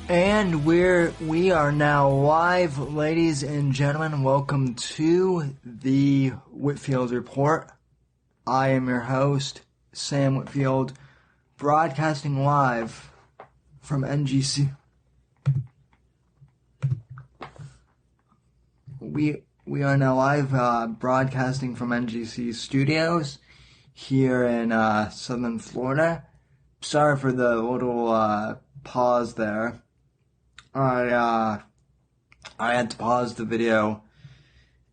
And we are now live, ladies and gentlemen. Welcome to the Whitfield Report. I am your host, Sam Whitfield, broadcasting live from NGC. We are now live broadcasting from NGC Studios here in Southern Florida. Sorry for the little pause there. I had to pause the video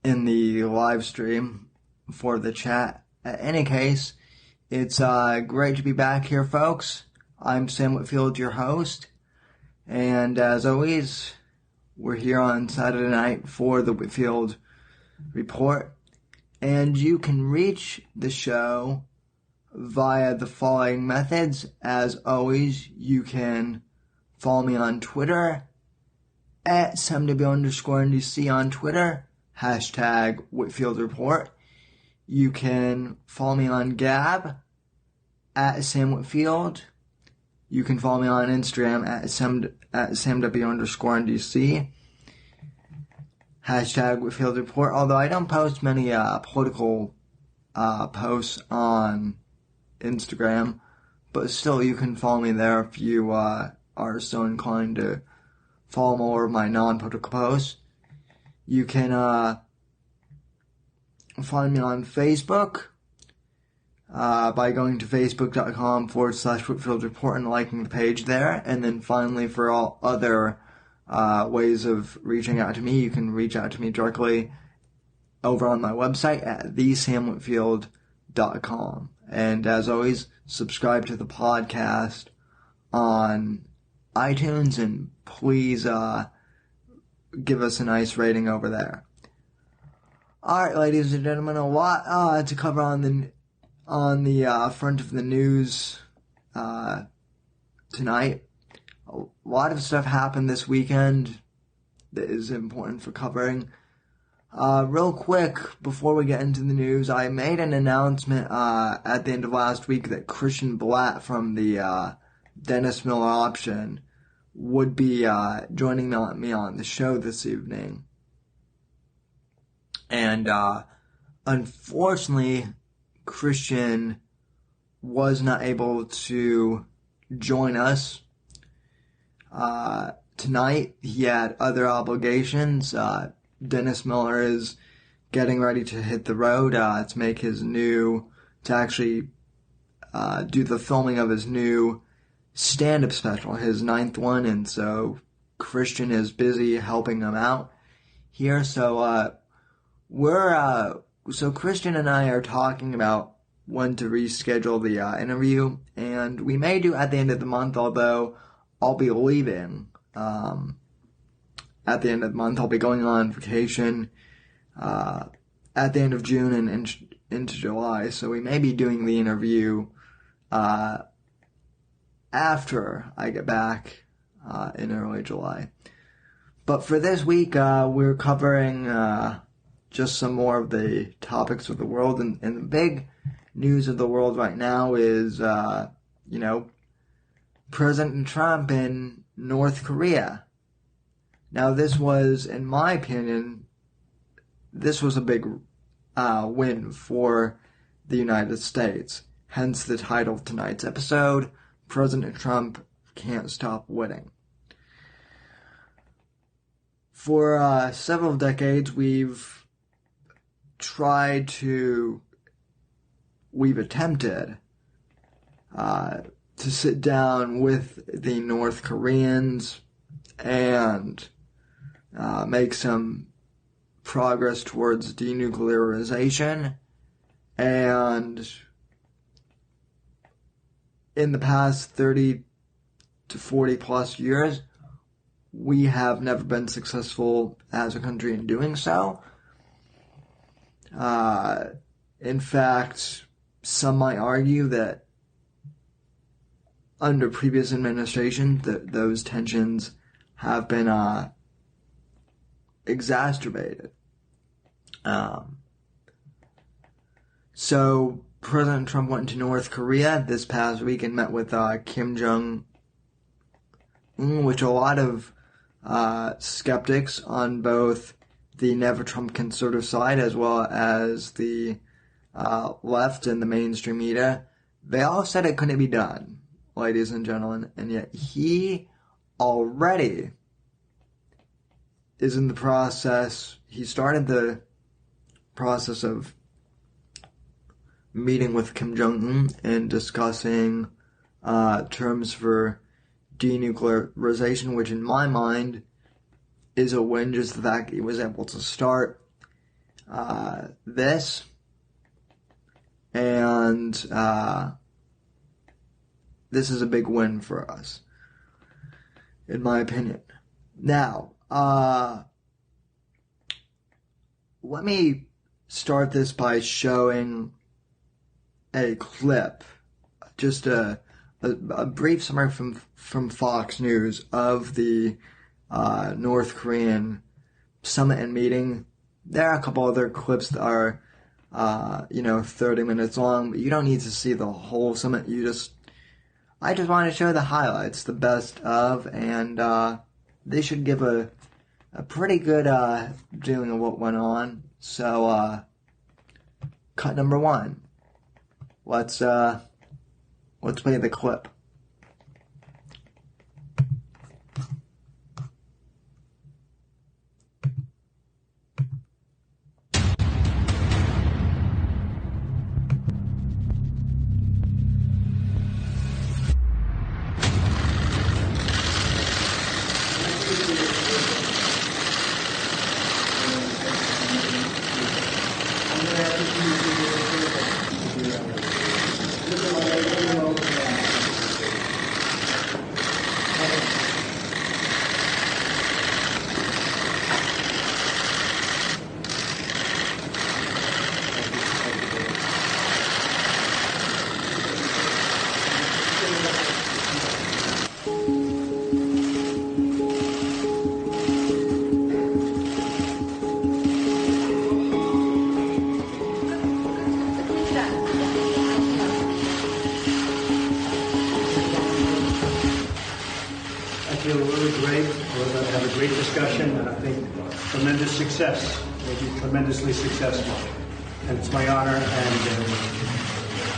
in the live stream for the chat. In any case, it's great to be back here, folks. I'm Sam Whitfield, your host, and as always, we're here on Saturday night for the Whitfield Report, and you can reach the show via the following methods. As always, you can follow me on Twitter at SamW_NDC on Twitter, hashtag Whitfield Report. You can follow me on Gab at Sam Whitfield. You can follow me on Instagram at SamW_NDC, hashtag Whitfield Report. Although I don't post many political posts on Instagram, but still you can follow me there if you are so inclined to follow more of my non-political posts. You can find me on Facebook by going to facebook.com/Whitfield Report and liking the page there. And then finally, for all other ways of reaching out to me, you can reach out to me directly over on my website at thesamwhitfield.com. And as always, subscribe to the podcast on iTunes, and please give us a nice rating over there. Alright, ladies and gentlemen, a lot to cover on the front of the news tonight. A lot of stuff happened this weekend that is important for covering. Real quick, before we get into the news, I made an announcement at the end of last week that Christian Blatt from the Dennis Miller Option would be joining me on the show this evening. And unfortunately, Christian was not able to join us tonight. He had other obligations. Dennis Miller is getting ready to hit the road to make his to actually do the filming of his new stand-up special, his 9th one, and so Christian is busy helping him out here. So so Christian and I are talking about when to reschedule the interview, and we may do at the end of the month, although I'll be leaving at the end of the month. I'll be going on vacation at the end of June and into July, so we may be doing the interview after I get back in early July. But for this week, we're covering just some more of the topics of the world, and the big news of the world right now is, President Trump in North Korea. Now, this was, in my opinion, this was a big win for the United States. Hence the title of tonight's episode, President Trump Can't Stop Winning. For several decades, we've attempted to sit down with the North Koreans and make some progress towards denuclearization And in the past 30 to 40 plus years, we have never been successful as a country in doing so. In fact, some might argue that under previous administrations, those tensions have been exacerbated. So President Trump went to North Korea this past week and met with Kim Jong Un, which a lot of skeptics on both the Never Trump conservative side as well as the left and the mainstream media, they all said it couldn't be done, ladies and gentlemen, and yet he already is in the process. He started the process of meeting with Kim Jong Un and discussing terms for denuclearization, which in my mind is a win. Just the fact that he was able to start this, and this is a big win for us, in my opinion. Now, let me start this by showing a clip, just a brief summary from Fox News of the North Korean summit and meeting. There are a couple other clips that are, 30 minutes long, but you don't need to see the whole summit. I just want to show the highlights, the best of, and they should give a pretty good viewing of what went on. So, cut number one. Let's play the clip. I feel really great. We're going to have a great discussion, and I think tremendous success. We'll be tremendously successful. And it's my honor, and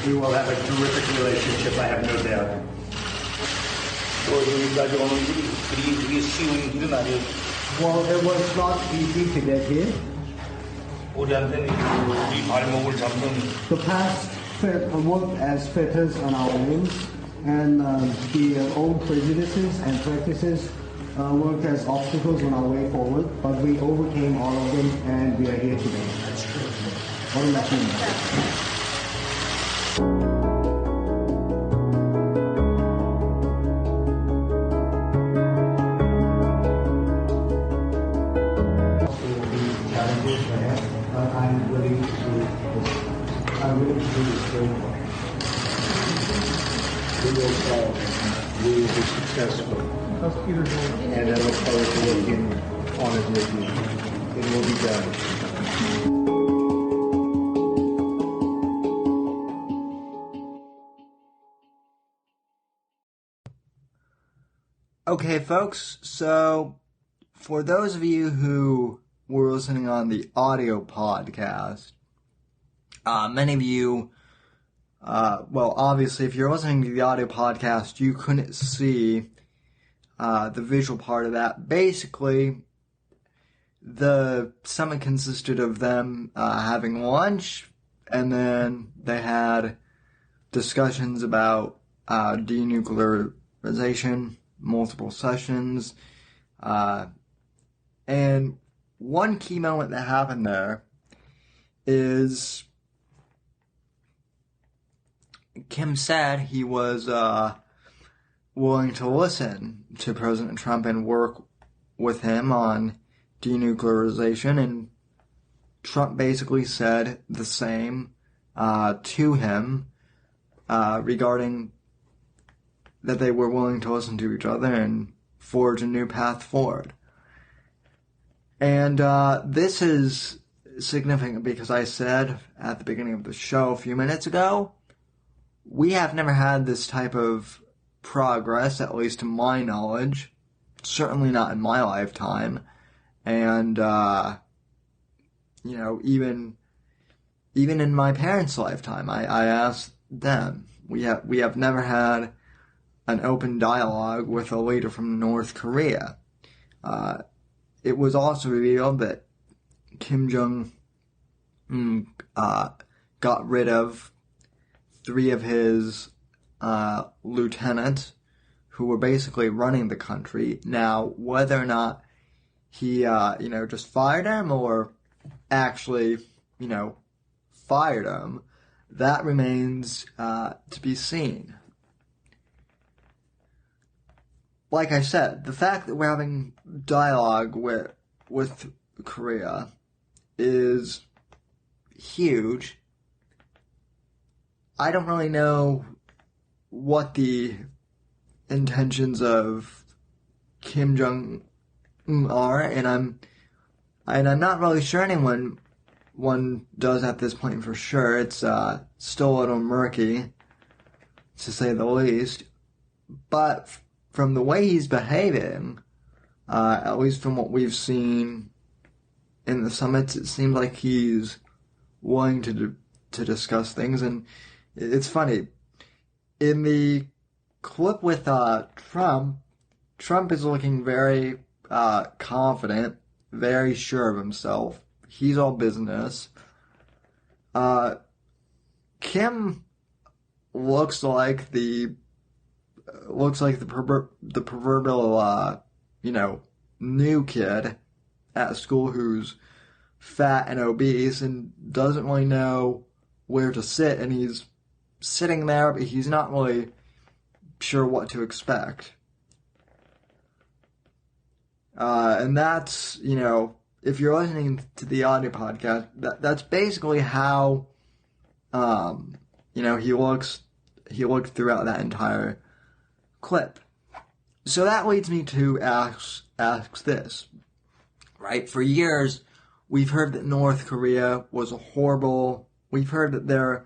we will have a terrific relationship, I have no doubt. Well, it was not easy to get here. The past worked as fetters on our wings, and the old prejudices and practices worked as obstacles on our way forward, but we overcame all of them, and we are here today. That's true. What am I saying? We will be successful. And I look forward to working on it with you. It will be done. Okay, folks, so for those of you who were listening on the audio podcast, many of you, obviously, if you're listening to the audio podcast, you couldn't see the visual part of that. Basically, the summit consisted of them having lunch, and then they had discussions about denuclearization, multiple sessions, and one key moment that happened there is Kim said he was willing to listen to President Trump and work with him on denuclearization, and Trump basically said the same to him regarding that they were willing to listen to each other and forge a new path forward. And this is significant because I said at the beginning of the show a few minutes ago, we have never had this type of progress, at least to my knowledge, certainly not in my lifetime, and even in my parents' lifetime. I asked them. We have never had an open dialogue with a leader from North Korea. It was also revealed that Kim Jong Un got rid of 3 of his lieutenants who were basically running the country. Now, whether or not he, just fired them or actually, fired them, that remains to be seen. Like I said, the fact that we're having dialogue with Korea is huge. I don't really know what the intentions of Kim Jong Un are, and I'm not really sure anyone does at this point for sure. It's still a little murky, to say the least. But from the way he's behaving, at least from what we've seen in the summits, it seems like he's willing to discuss things. And it's funny, in the clip with Trump is looking very confident, very sure of himself. He's all business. Kim looks like the proverbial new kid at school who's fat and obese and doesn't really know where to sit, and he's sitting there, but he's not really sure what to expect. And that's, if you're listening to the audio podcast, that's basically how, he looked throughout that entire clip. So that leads me to ask this, right? For years, we've heard that North Korea was we've heard that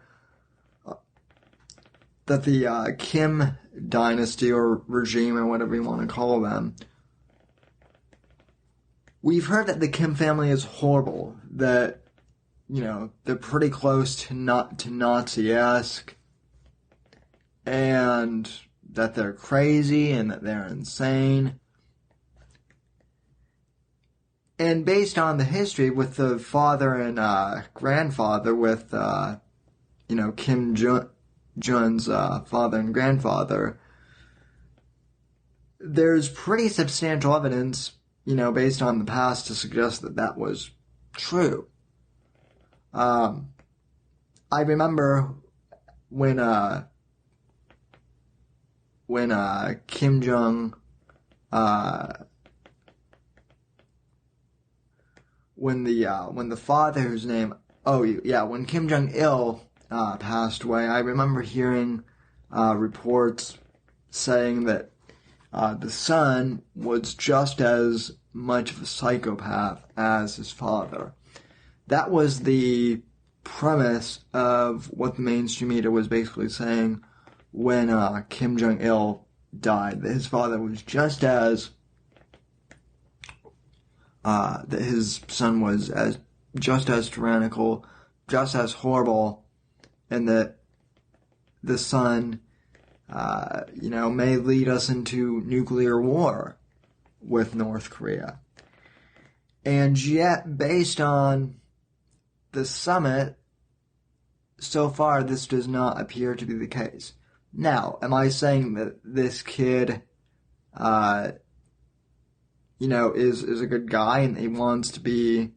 that the Kim dynasty or regime or whatever you want to call them, we've heard that the Kim family is horrible, that, they're pretty close to Nazi-esque, and that they're crazy and that they're insane. And based on the history with the father and grandfather, with, Kim Jong-un's father and grandfather, there's pretty substantial evidence, based on the past to suggest that that was true. I remember when Kim Jong, when the father, whose name, when Kim Jong-il passed away, I remember hearing reports saying that the son was just as much of a psychopath as his father. That was the premise of what the mainstream media was basically saying when Kim Jong-il died, that his father was just as, that his son was just as tyrannical, just as horrible, and that the son, may lead us into nuclear war with North Korea. And yet, based on the summit, so far this does not appear to be the case. Now, am I saying that this kid, is a good guy and he wants to be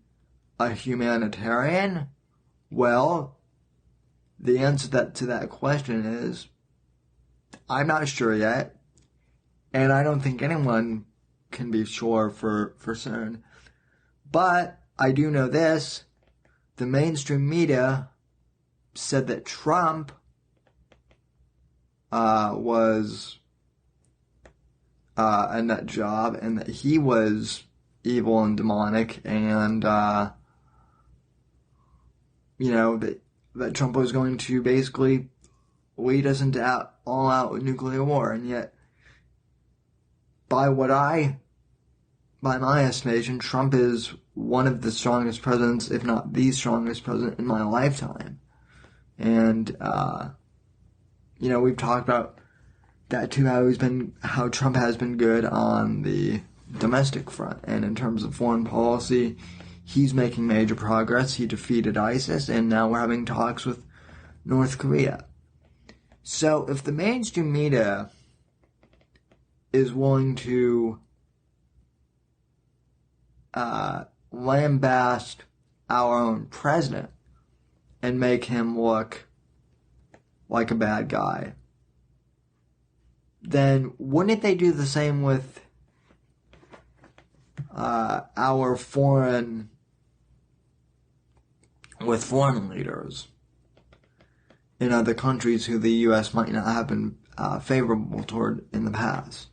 a humanitarian? Well, the answer to that question is, I'm not sure yet, and I don't think anyone can be sure for certain. But I do know this, the mainstream media said that Trump was a nut job, and that he was evil and demonic, and that Trump was going to basically lead us into all-out nuclear war. And yet, by my estimation, Trump is one of the strongest presidents, if not the strongest president in my lifetime. And we've talked about that too, how Trump has been good on the domestic front, and in terms of foreign policy, he's making major progress. He defeated ISIS, and now we're having talks with North Korea. So if the mainstream media is willing to lambast our own president and make him look like a bad guy, then wouldn't they do the same with our foreign leaders in other countries who the U.S. might not have been favorable toward in the past?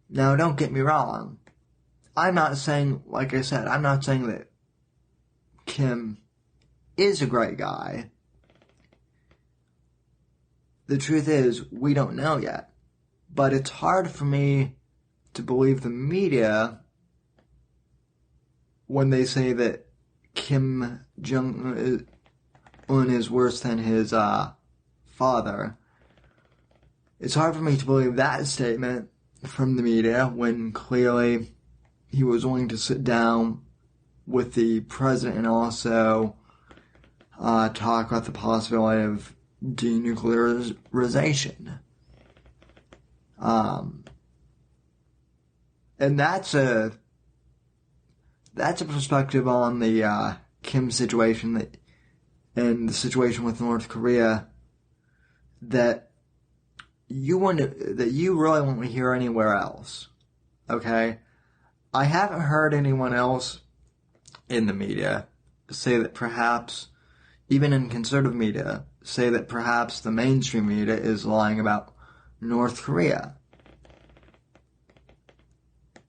Now, don't get me wrong. I'm not saying, like I said, I'm not saying that Kim is a great guy. The truth is, we don't know yet. But it's hard for me to believe the media when they say that Kim Jong Un is worse than his father. It's hard for me to believe that statement from the media when clearly he was willing to sit down with the president and also talk about the possibility of denuclearization. And that's a perspective on the Kim situation and the situation with North Korea that you really won't hear anywhere else. Okay? I haven't heard anyone else in the media say that perhaps, even in conservative media, say that perhaps the mainstream media is lying about North Korea.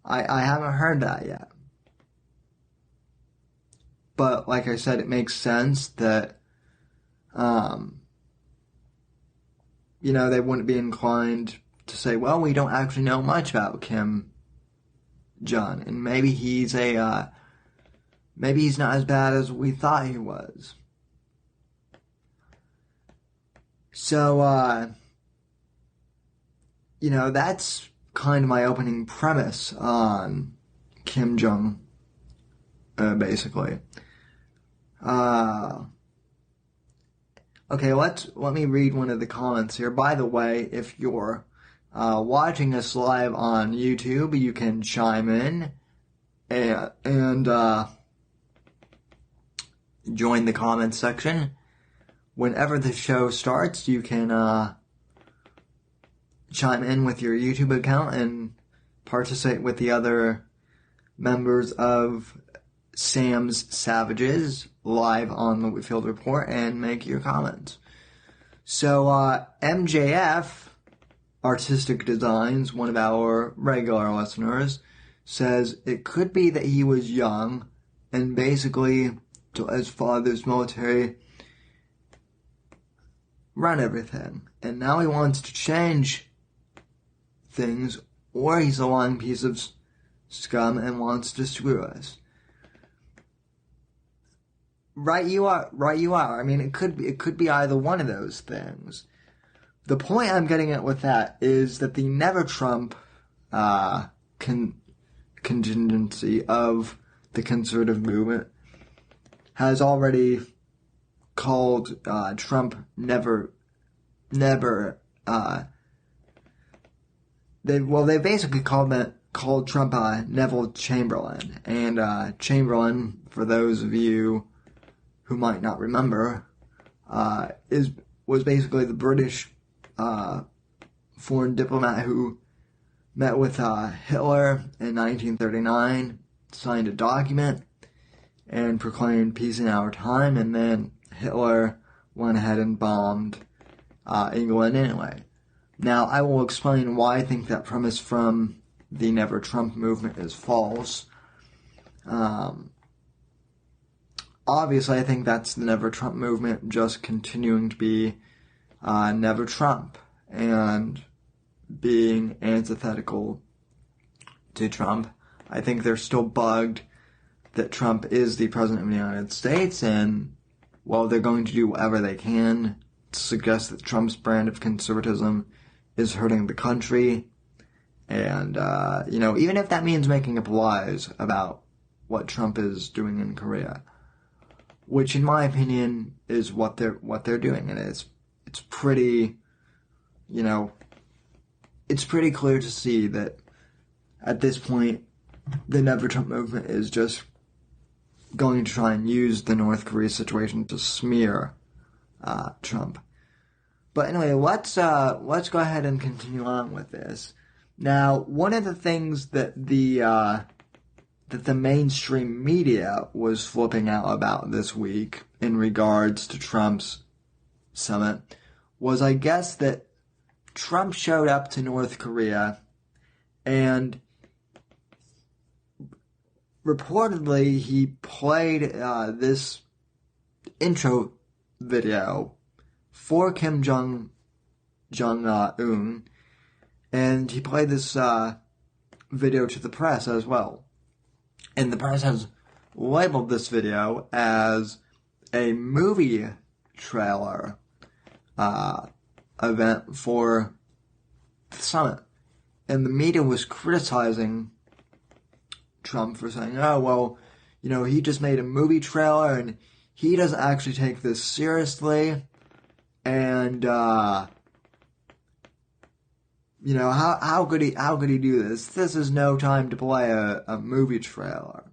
I haven't heard that yet. But like I said, it makes sense that, they wouldn't be inclined to say, well, we don't actually know much about Kim Jong, and maybe he's not as bad as we thought he was. So, that's kind of my opening premise on Kim Jong, basically. Okay, let me read one of the comments here. By the way, if you're watching us live on YouTube, you can chime in and join the comments section. Whenever the show starts, you can chime in with your YouTube account and participate with the other members of Sam's Savages live on the Whitfield Report and make your comments. So, MJF Artistic Designs, one of our regular listeners, says it could be that he was young and basically, to his father's military, run everything. And now he wants to change things, or he's a lying piece of scum and wants to screw us. Right you are. I mean, it could be either one of those things. The point I'm getting at with that is that the Never Trump contingency of the conservative movement has already called Trump never. They basically called Trump Neville Chamberlain, and Chamberlain, for those of you who might not remember, was basically the British foreign diplomat who met with Hitler in 1939, signed a document, and proclaimed peace in our time, and then Hitler went ahead and bombed England anyway. Now, I will explain why I think that premise from the Never Trump movement is false. Obviously, I think that's the Never Trump movement just continuing to be Never Trump and being antithetical to Trump. I think they're still bugged that Trump is the president of the United States, and while they're going to do whatever they can to suggest that Trump's brand of conservatism is hurting the country, and, even if that means making up lies about what Trump is doing in Korea, which in my opinion is what they're doing, and it's pretty, it's pretty clear to see that at this point, the Never Trump movement is just going to try and use the North Korea situation to smear Trump. But anyway, let's go ahead and continue on with this. Now, one of the things that the mainstream media was flipping out about this week in regards to Trump's summit was, I guess, that Trump showed up to North Korea and reportedly he played this intro video for Kim Jong Un, and he played this video to the press as well. And the press has labeled this video as a movie trailer event for the summit. And the media was criticizing Trump for saying, oh, well, he just made a movie trailer and he doesn't actually take this seriously. And, how could he do this? This is no time to play a movie trailer.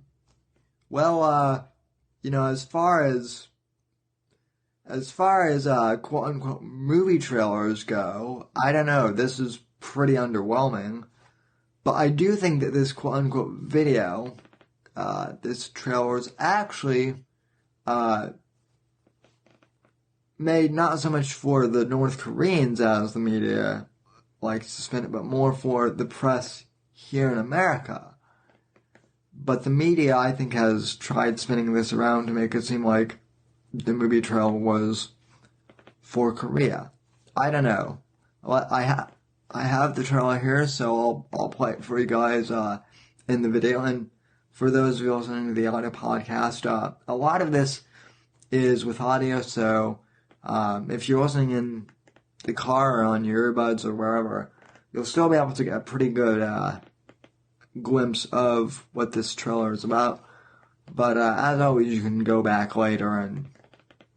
Well, as far as quote unquote movie trailers go, I don't know, this is pretty underwhelming. But I do think that this quote unquote video, this trailer is actually made not so much for the North Koreans as the media likes to spin it, but more for the press here in America. But the media, I think, has tried spinning this around to make it seem like the movie trailer was for Korea. I don't know. I have the trailer here, so I'll play it for you guys in the video. And for those of you listening to the audio podcast, a lot of this is with audio, so if you're listening in the car or on your earbuds or wherever, you'll still be able to get a pretty good glimpse of what this trailer is about. But as always, you can go back later and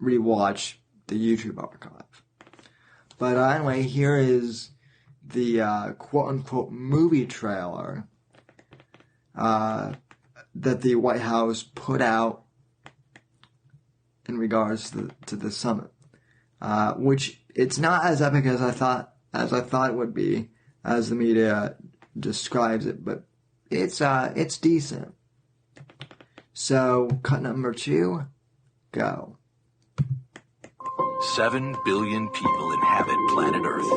rewatch the YouTube archive. But anyway, here is the quote-unquote movie trailer that the White House put out in regards to the summit, which it's not as epic as I thought it would be, as the media describes it, but it's decent. So, cut number 2, go. 7 billion people inhabit planet Earth.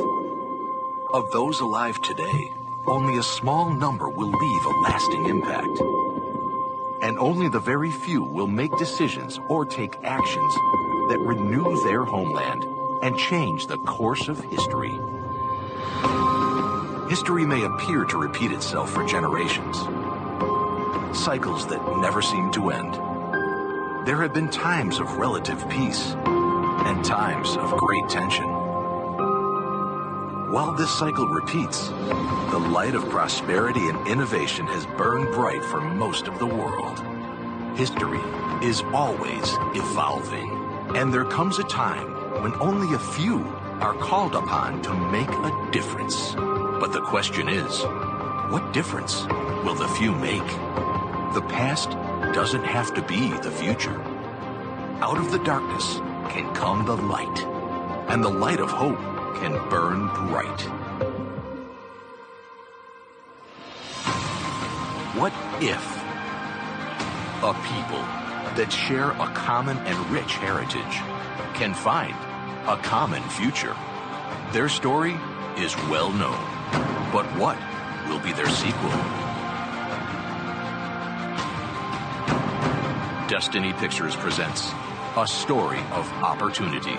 Of those alive today, only a small number will leave a lasting impact. And only the very few will make decisions or take actions that renew their homeland and change the course of history. History may appear to repeat itself for generations. Cycles that never seem to end. There have been times of relative peace and times of great tension. While this cycle repeats, the light of prosperity and innovation has burned bright for most of the world. History is always evolving, and there comes a time when only a few are called upon to make a difference. But the question is, what difference will the few make? The past doesn't have to be the future. Out of the darkness, can come the light, and the light of hope can burn bright. What if a people that share a common and rich heritage can find a common future? Their story is well known, but what will be their sequel? Destiny Pictures presents a story of opportunity,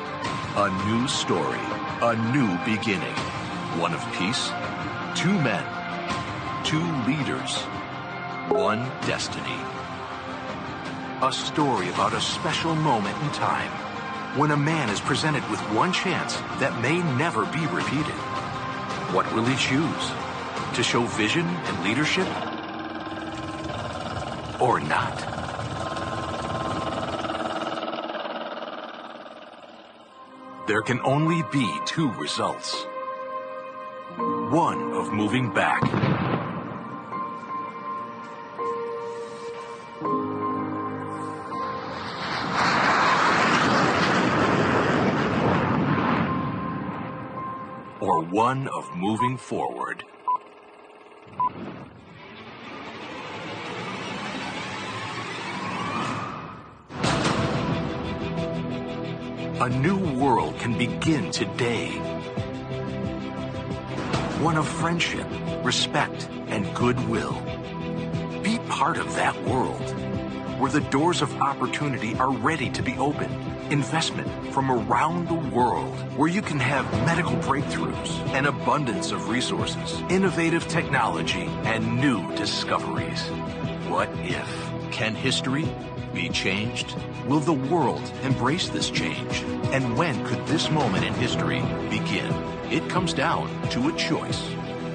a new story, a new beginning, one of peace, two men, two leaders, one destiny. A story about a special moment in time when a man is presented with one chance that may never be repeated. What will he choose? To show vision and leadership? Or not? There can only be two results. One of moving back, or one of moving forward. A new world can begin today. One of friendship, respect, and goodwill. Be part of that world, where the doors of opportunity are ready to be opened. Investment from around the world, where you can have medical breakthroughs, an abundance of resources, innovative technology, and new discoveries. What if? Can history be changed? Will the world embrace this change? And when could this moment in history begin? It comes down to a choice.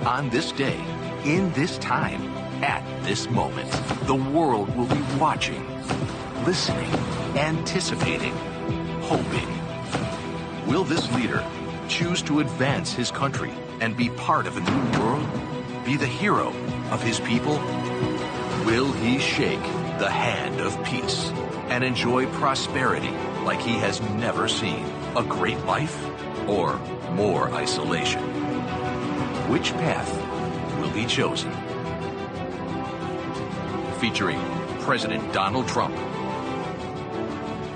On this day, in this time, at this moment, the world will be watching, listening, anticipating, hoping. Will this leader choose to advance his country and be part of a new world? Be the hero of his people? Will he shake the hand of peace and enjoy prosperity like he has never seen? A great life or more isolation? Which path will be chosen? Featuring President Donald Trump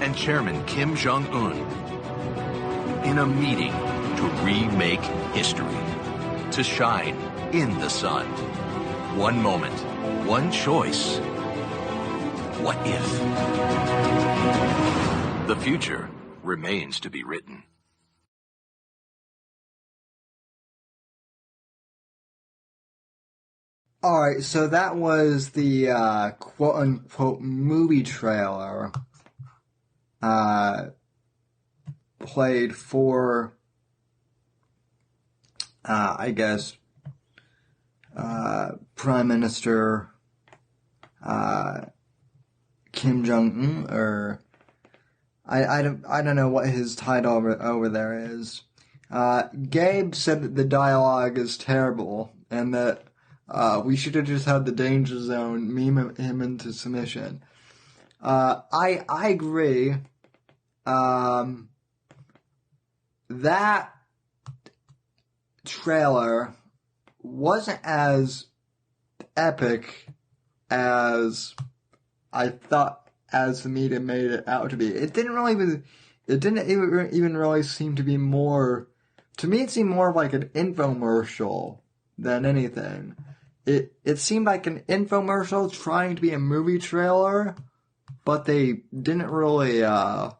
and Chairman Kim Jong Un in a meeting to remake history, to shine in the sun. One moment, one choice. What if? The future remains to be written. Alright, so that was the quote-unquote movie trailer played for, I guess, Prime Minister Kim Jong Un, or I don't know what his title over there is. Gabe said that the dialogue is terrible and that we should have just had the danger zone meme him into submission. I agree. That trailer wasn't as epic as I thought, as the media made it out to be. It didn't even really seem to be more, to me it seemed more like an infomercial than anything. It seemed like an infomercial trying to be a movie trailer, but they didn't really, they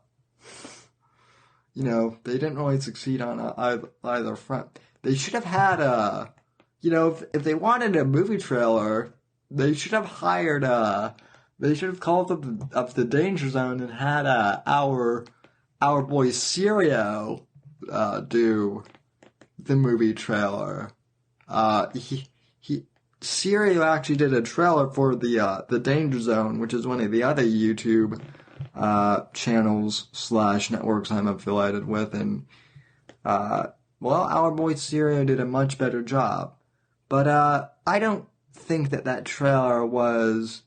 didn't really succeed on either front. They should have had if they wanted a movie trailer, they should have hired, they should have called up the Danger Zone and had, our boy Sirio, do the movie trailer. Sirio actually did a trailer for the Danger Zone, which is one of the other YouTube channels / networks I'm affiliated with, and our boy Sirio did a much better job. But I don't think that trailer was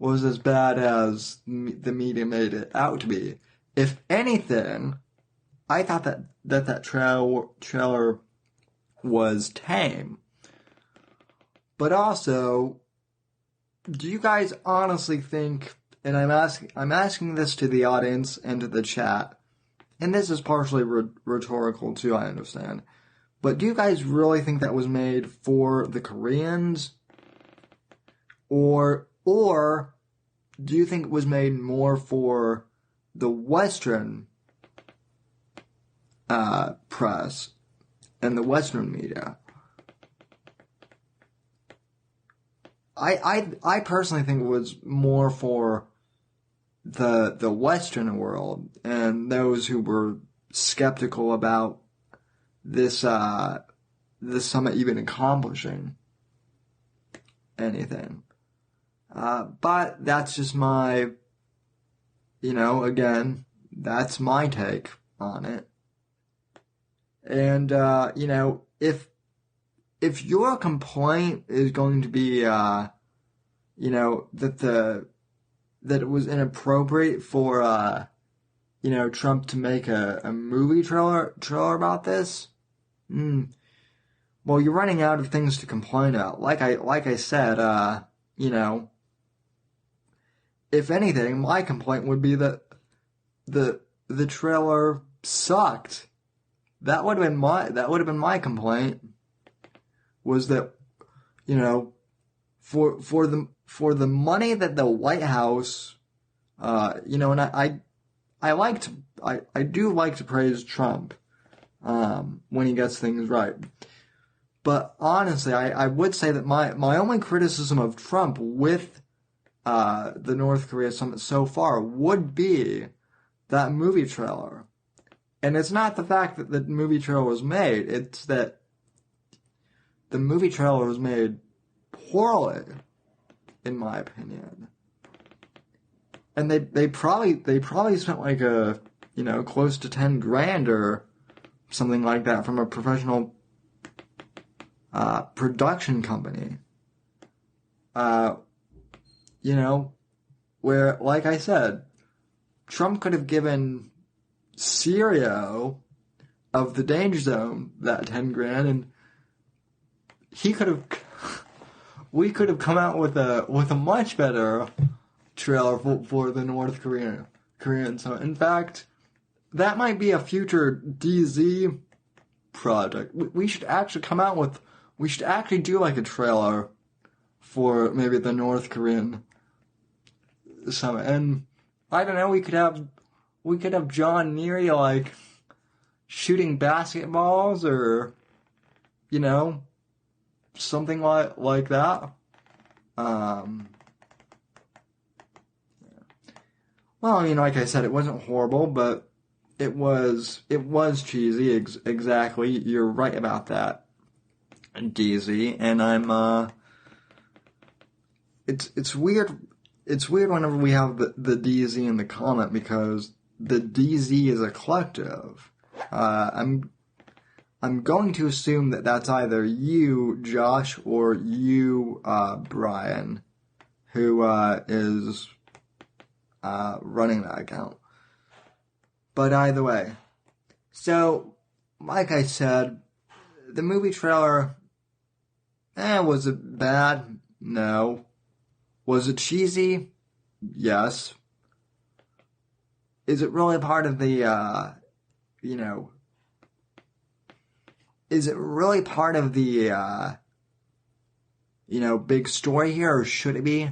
was as bad as the media made it out to be. If anything, I thought that trailer was tame. But also, do you guys honestly think, and I'm asking this to the audience and to the chat, and this is partially rhetorical too, I understand, but do you guys really think that was made for the Koreans? Or do you think it was made more for the Western press and the Western media? I personally think it was more for the Western world and those who were skeptical about this summit even accomplishing anything. But that's just my, again, that's my take on it. And, if your complaint is going to be, that it was inappropriate for, Trump to make a movie trailer about this, well, you're running out of things to complain about. Like I said, if anything, my complaint would be that the trailer sucked. That would have been my complaint. Was that, for the money that the White House, and I do like to praise Trump, when he gets things right. But honestly, I would say that my only criticism of Trump with, the North Korea summit so far would be that movie trailer. And it's not the fact that the movie trailer was made, it's that the movie trailer was made poorly, in my opinion. And they probably spent like close to $10,000 or something like that from a professional production company. Where, like I said, Trump could have given Syrio of the Danger Zone that $10,000, and we could have come out with a much better trailer for the North Korean summit. In fact, that might be a future DZ project. We should actually do like a trailer for maybe the North Korean summit. And I don't know, we could have John Neary like shooting basketballs or something like that. Well, like I said, it wasn't horrible, but it was cheesy. Exactly, you're right about that, DZ. And I'm it's weird. It's weird whenever we have the DZ in the comment, because the DZ is a collective. I'm going to assume that that's either you, Josh, or you, Brian, who is running that account. But either way, so like I said, the movie trailer, was it bad? No. Was it cheesy? Yes. Is it really part of the, is it really part of the, big story here, or should it be?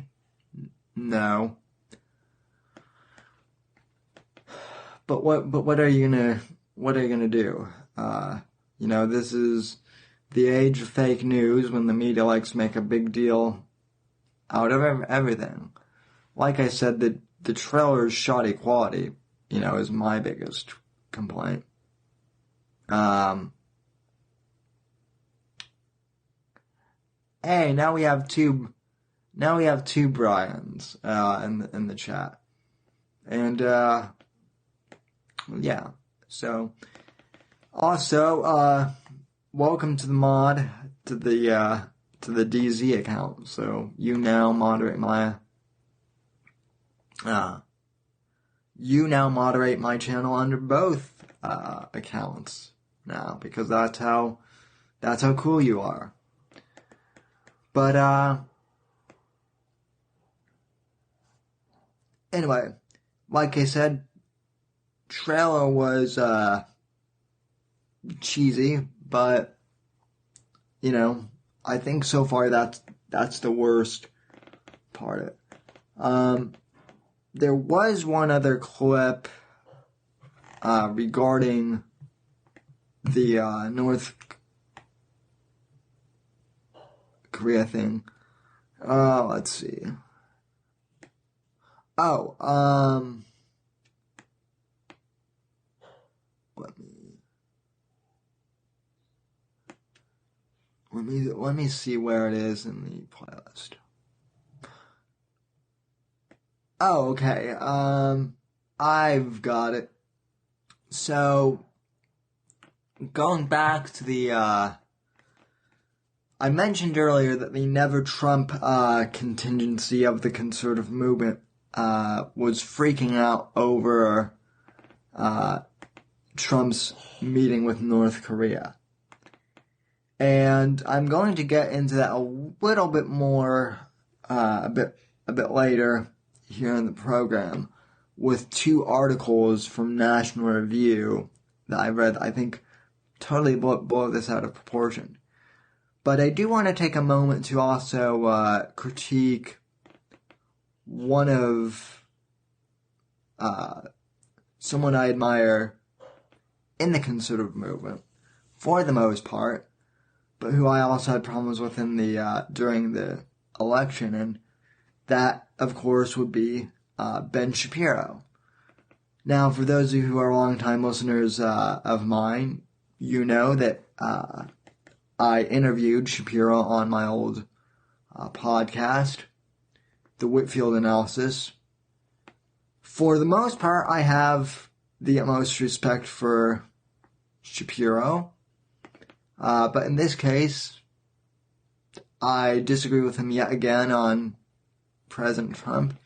No. But what are you gonna do? This is the age of fake news, when the media likes to make a big deal out of everything. Like I said, the trailer's shoddy quality, is my biggest complaint. Hey, now we have two Brians in the chat. And yeah. So also welcome to the mod to the DZ account. So you now moderate my you now moderate my channel under both accounts now, because that's how cool you are. But anyway, like I said, trailer was cheesy, but I think so far that's the worst part of it. There was one other clip regarding the North Korea thing. Let's see. Oh, let me see where it is in the playlist. Oh, okay. I've got it. So, going back to the, I mentioned earlier that the Never Trump contingency of the conservative movement was freaking out over Trump's meeting with North Korea. And I'm going to get into that a little bit more, a bit later here in the program, with two articles from National Review that I read that I think totally blow this out of proportion. But I do want to take a moment to also critique one of someone I admire in the conservative movement, for the most part, but who I also had problems with in the during the election, and that, of course, would be Ben Shapiro. Now, for those of you who are longtime listeners of mine, you know that I interviewed Shapiro on my old podcast, The Whitfield Analysis. For the most part, I have the utmost respect for Shapiro. But in this case, I disagree with him yet again on President Trump.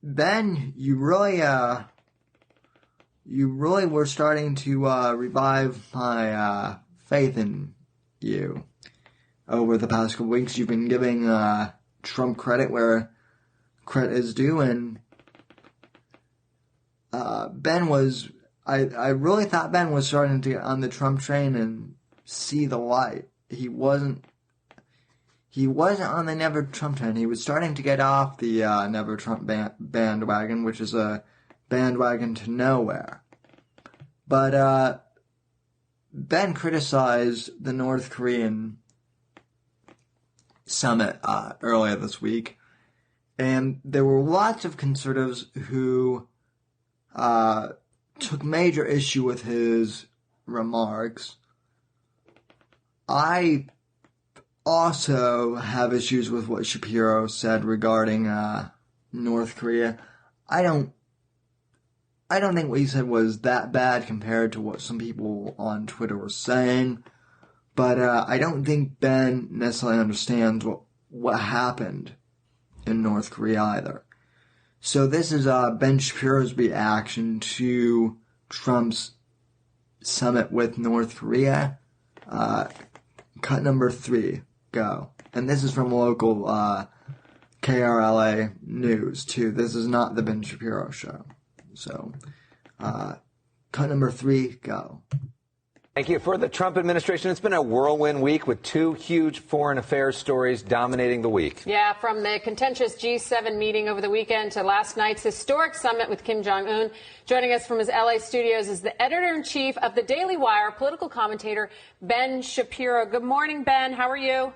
Ben, you really were starting to revive my faith in you over the past couple weeks. You've been giving Trump credit where credit is due, and Ben was. I really thought Ben was starting to get on the Trump train and see the light. He wasn't on the Never Trump train. He was starting to get off the Never Trump bandwagon, which is a bandwagon to nowhere. But Ben criticized the North Korean summit earlier this week, and there were lots of conservatives who took major issue with his remarks. I also have issues with what Shapiro said regarding North Korea. I don't think what he said was that bad compared to what some people on Twitter were saying, but I don't think Ben necessarily understands what happened in North Korea either. So this is Ben Shapiro's reaction to Trump's summit with North Korea. Cut number 3, go. And this is from local KRLA News, too. This is not the Ben Shapiro show. So, cut number 3, go. Thank you. For the Trump administration, it's been a whirlwind week with 2 huge foreign affairs stories dominating the week. Yeah, from the contentious G7 meeting over the weekend to last night's historic summit with Kim Jong Un. Joining us from his LA studios is the editor-in-chief of the Daily Wire, political commentator Ben Shapiro. Good morning, Ben. How are you?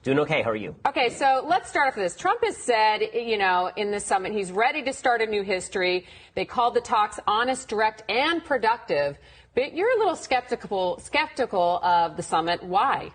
Doing okay. How are you? Okay, so let's start off with this. Trump has said, in this summit, he's ready to start a new history. They called the talks honest, direct, and productive. But you're a little skeptical of the summit. Why?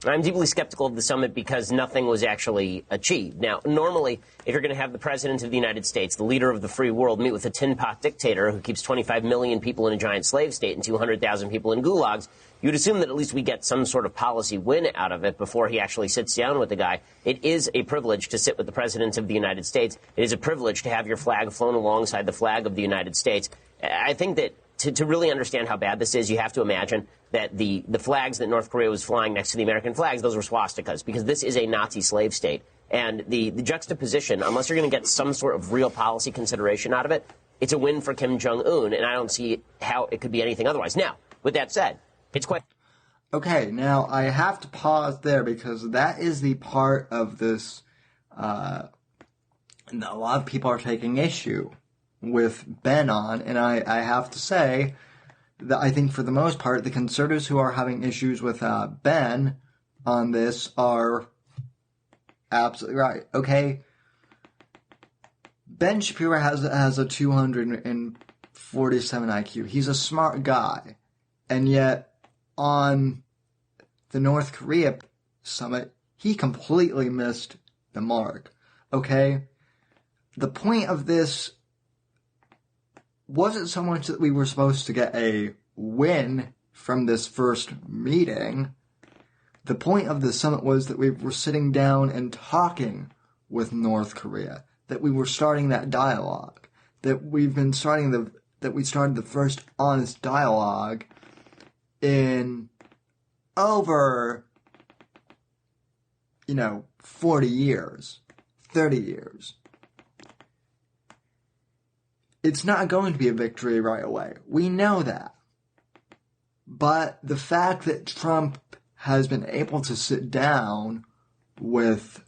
I'm deeply skeptical of the summit because nothing was actually achieved. Now, normally, if you're going to have the president of the United States, the leader of the free world, meet with a tin pot dictator who keeps 25 million people in a giant slave state and 200,000 people in gulags, you'd assume that at least we get some sort of policy win out of it before he actually sits down with the guy. It is a privilege to sit with the president of the United States. It is a privilege to have your flag flown alongside the flag of the United States. I think that to really understand how bad this is, you have to imagine that the flags that North Korea was flying next to the American flags, those were swastikas, because this is a Nazi slave state. And the juxtaposition, unless you're going to get some sort of real policy consideration out of it, it's a win for Kim Jong Un, and I don't see how it could be anything otherwise. Now, with that said, it's quite... Okay, now I have to pause there because that is the part of this that a lot of people are taking issue with Ben on, and I have to say that I think for the most part, the conservatives who are having issues with Ben on this are absolutely right. Okay, Ben Shapiro has a 247 IQ. He's a smart guy, and yet on the North Korea summit, he completely missed the mark. Okay, the point of this wasn't so much that we were supposed to get a win from this first meeting. The point of the summit was that we were sitting down and talking with North Korea, that we were starting that dialogue, that we started the first honest dialogue in over, 40 years, 30 years. It's not going to be a victory right away. We know that. But the fact that Trump has been able to sit down with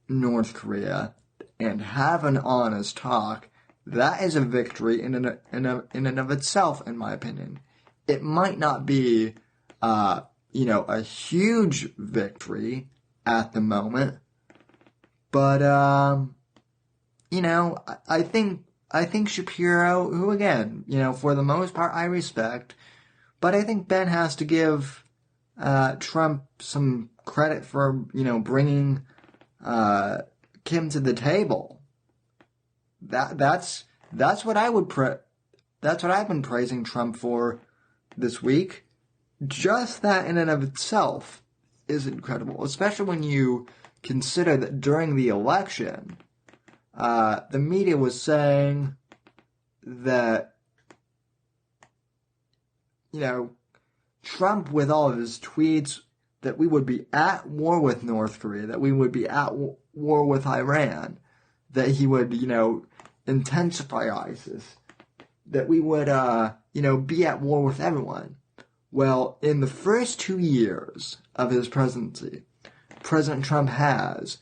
North Korea and have an honest talk, that is a victory in and of itself, in my opinion. It might not be, a huge victory at the moment, but, I think Shapiro, who again, for the most part I respect, but I think Ben has to give Trump some credit for, bringing Kim to the table. That's what that's what I've been praising Trump for this week. Just that in and of itself is incredible, especially when you consider that during the election, the media was saying that, Trump, with all of his tweets, that we would be at war with North Korea, that we would be at war with Iran, that he would, intensify ISIS, that we would, be at war with everyone. Well, in the first 2 years of his presidency, President Trump has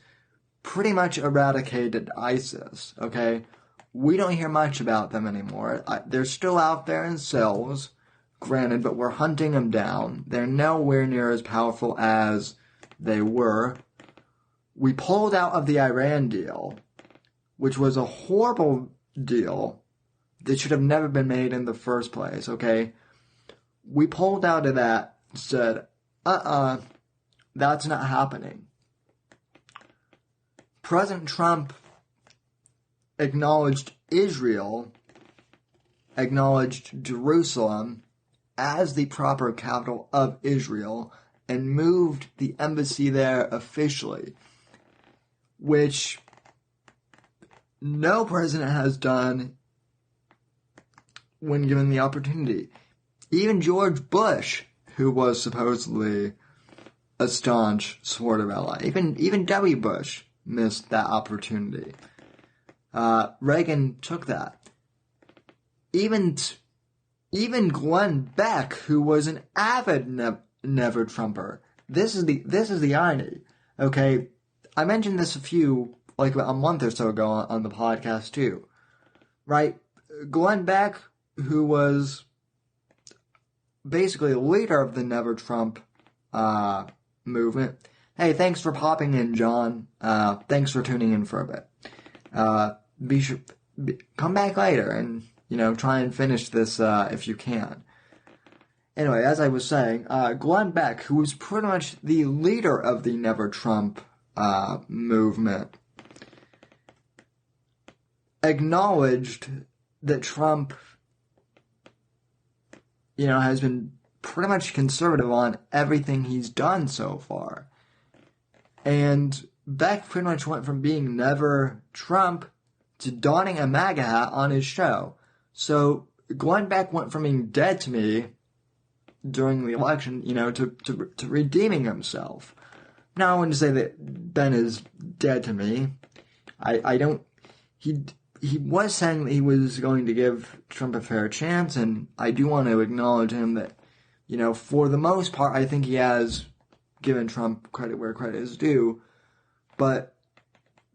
pretty much eradicated ISIS, okay? We don't hear much about them anymore. They're still out there in cells, granted, but we're hunting them down. They're nowhere near as powerful as they were. We pulled out of the Iran deal, which was a horrible deal that should have never been made in the first place, okay? We pulled out of that and said, that's not happening. President Trump acknowledged Israel, acknowledged Jerusalem as the proper capital of Israel, and moved the embassy there officially, which no president has done when given the opportunity. Even George Bush, who was supposedly a staunch supporter of ally, even W. Bush missed that opportunity. Reagan took that. Even Glenn Beck, who was an avid never Trumper. This is the irony. Okay, I mentioned this a month or so ago on the podcast too. Right? Glenn Beck, who was basically a leader of the Never Trump movement. Hey, thanks for popping in, John. Thanks for tuning in for a bit. Come back later and, try and finish this if you can. Anyway, as I was saying, Glenn Beck, who was pretty much the leader of the Never Trump movement, acknowledged that Trump, has been pretty much conservative on everything he's done so far. And Beck pretty much went from being Never Trump to donning a MAGA hat on his show. So Glenn Beck went from being dead to me during the election, to redeeming himself. Now, I wouldn't say that Ben is dead to me. I don't... He was saying that he was going to give Trump a fair chance, and I do want to acknowledge him that, for the most part, I think he has given Trump credit where credit is due. But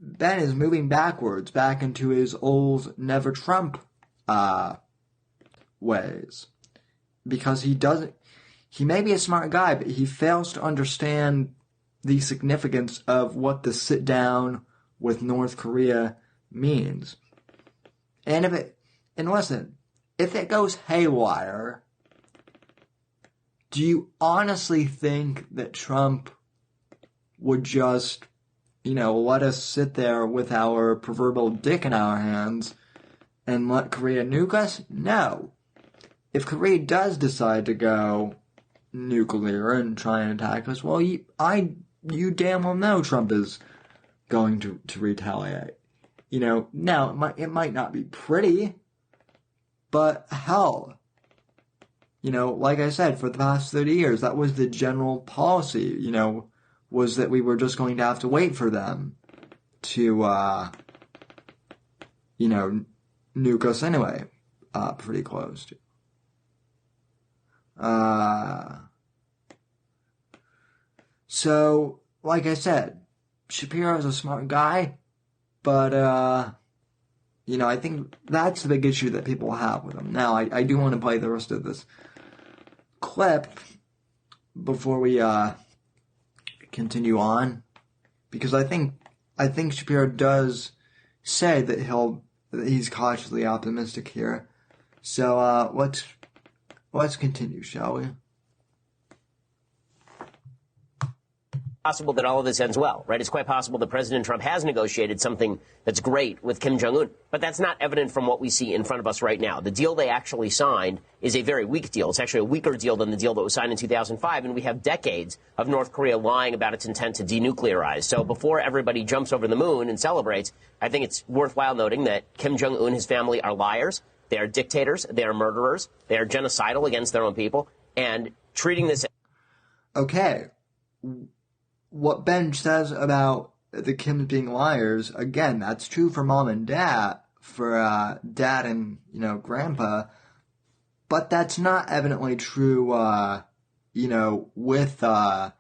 Ben is moving backwards, back into his old Never Trump ways. Because he may be a smart guy, but he fails to understand the significance of what the sit down with North Korea means. And listen, if it goes haywire, do you honestly think that Trump would just, let us sit there with our proverbial dick in our hands and let Korea nuke us? No. If Korea does decide to go nuclear and try and attack us, well, you damn well know Trump is going to retaliate. Now, it might not be pretty, but hell, like I said, for the past 30 years, that was the general policy, was that we were just going to have to wait for them to, nuke us anyway, pretty close to. So, like I said, Shapiro is a smart guy, but, I think that's the big issue that people have with him. Now, I do want to play the rest of this clip before we, continue on, because I think Shapiro does say that he's cautiously optimistic here. So, let's continue, shall we? Possible that all of this ends well, right? It's quite possible that President Trump has negotiated something that's great with Kim Jong Un, but that's not evident from what we see in front of us right now. The deal they actually signed is a very weak deal. It's actually a weaker deal than the deal that was signed in 2005, and we have decades of North Korea lying about its intent to denuclearize. So before everybody jumps over the moon and celebrates, I think it's worthwhile noting that Kim Jong Un and his family are liars. They are dictators. They are murderers. They are genocidal against their own people, and treating this... Okay. What Ben says about the Kims being liars, again, that's true for mom and dad, for dad and, grandpa, but that's not evidently true, with, the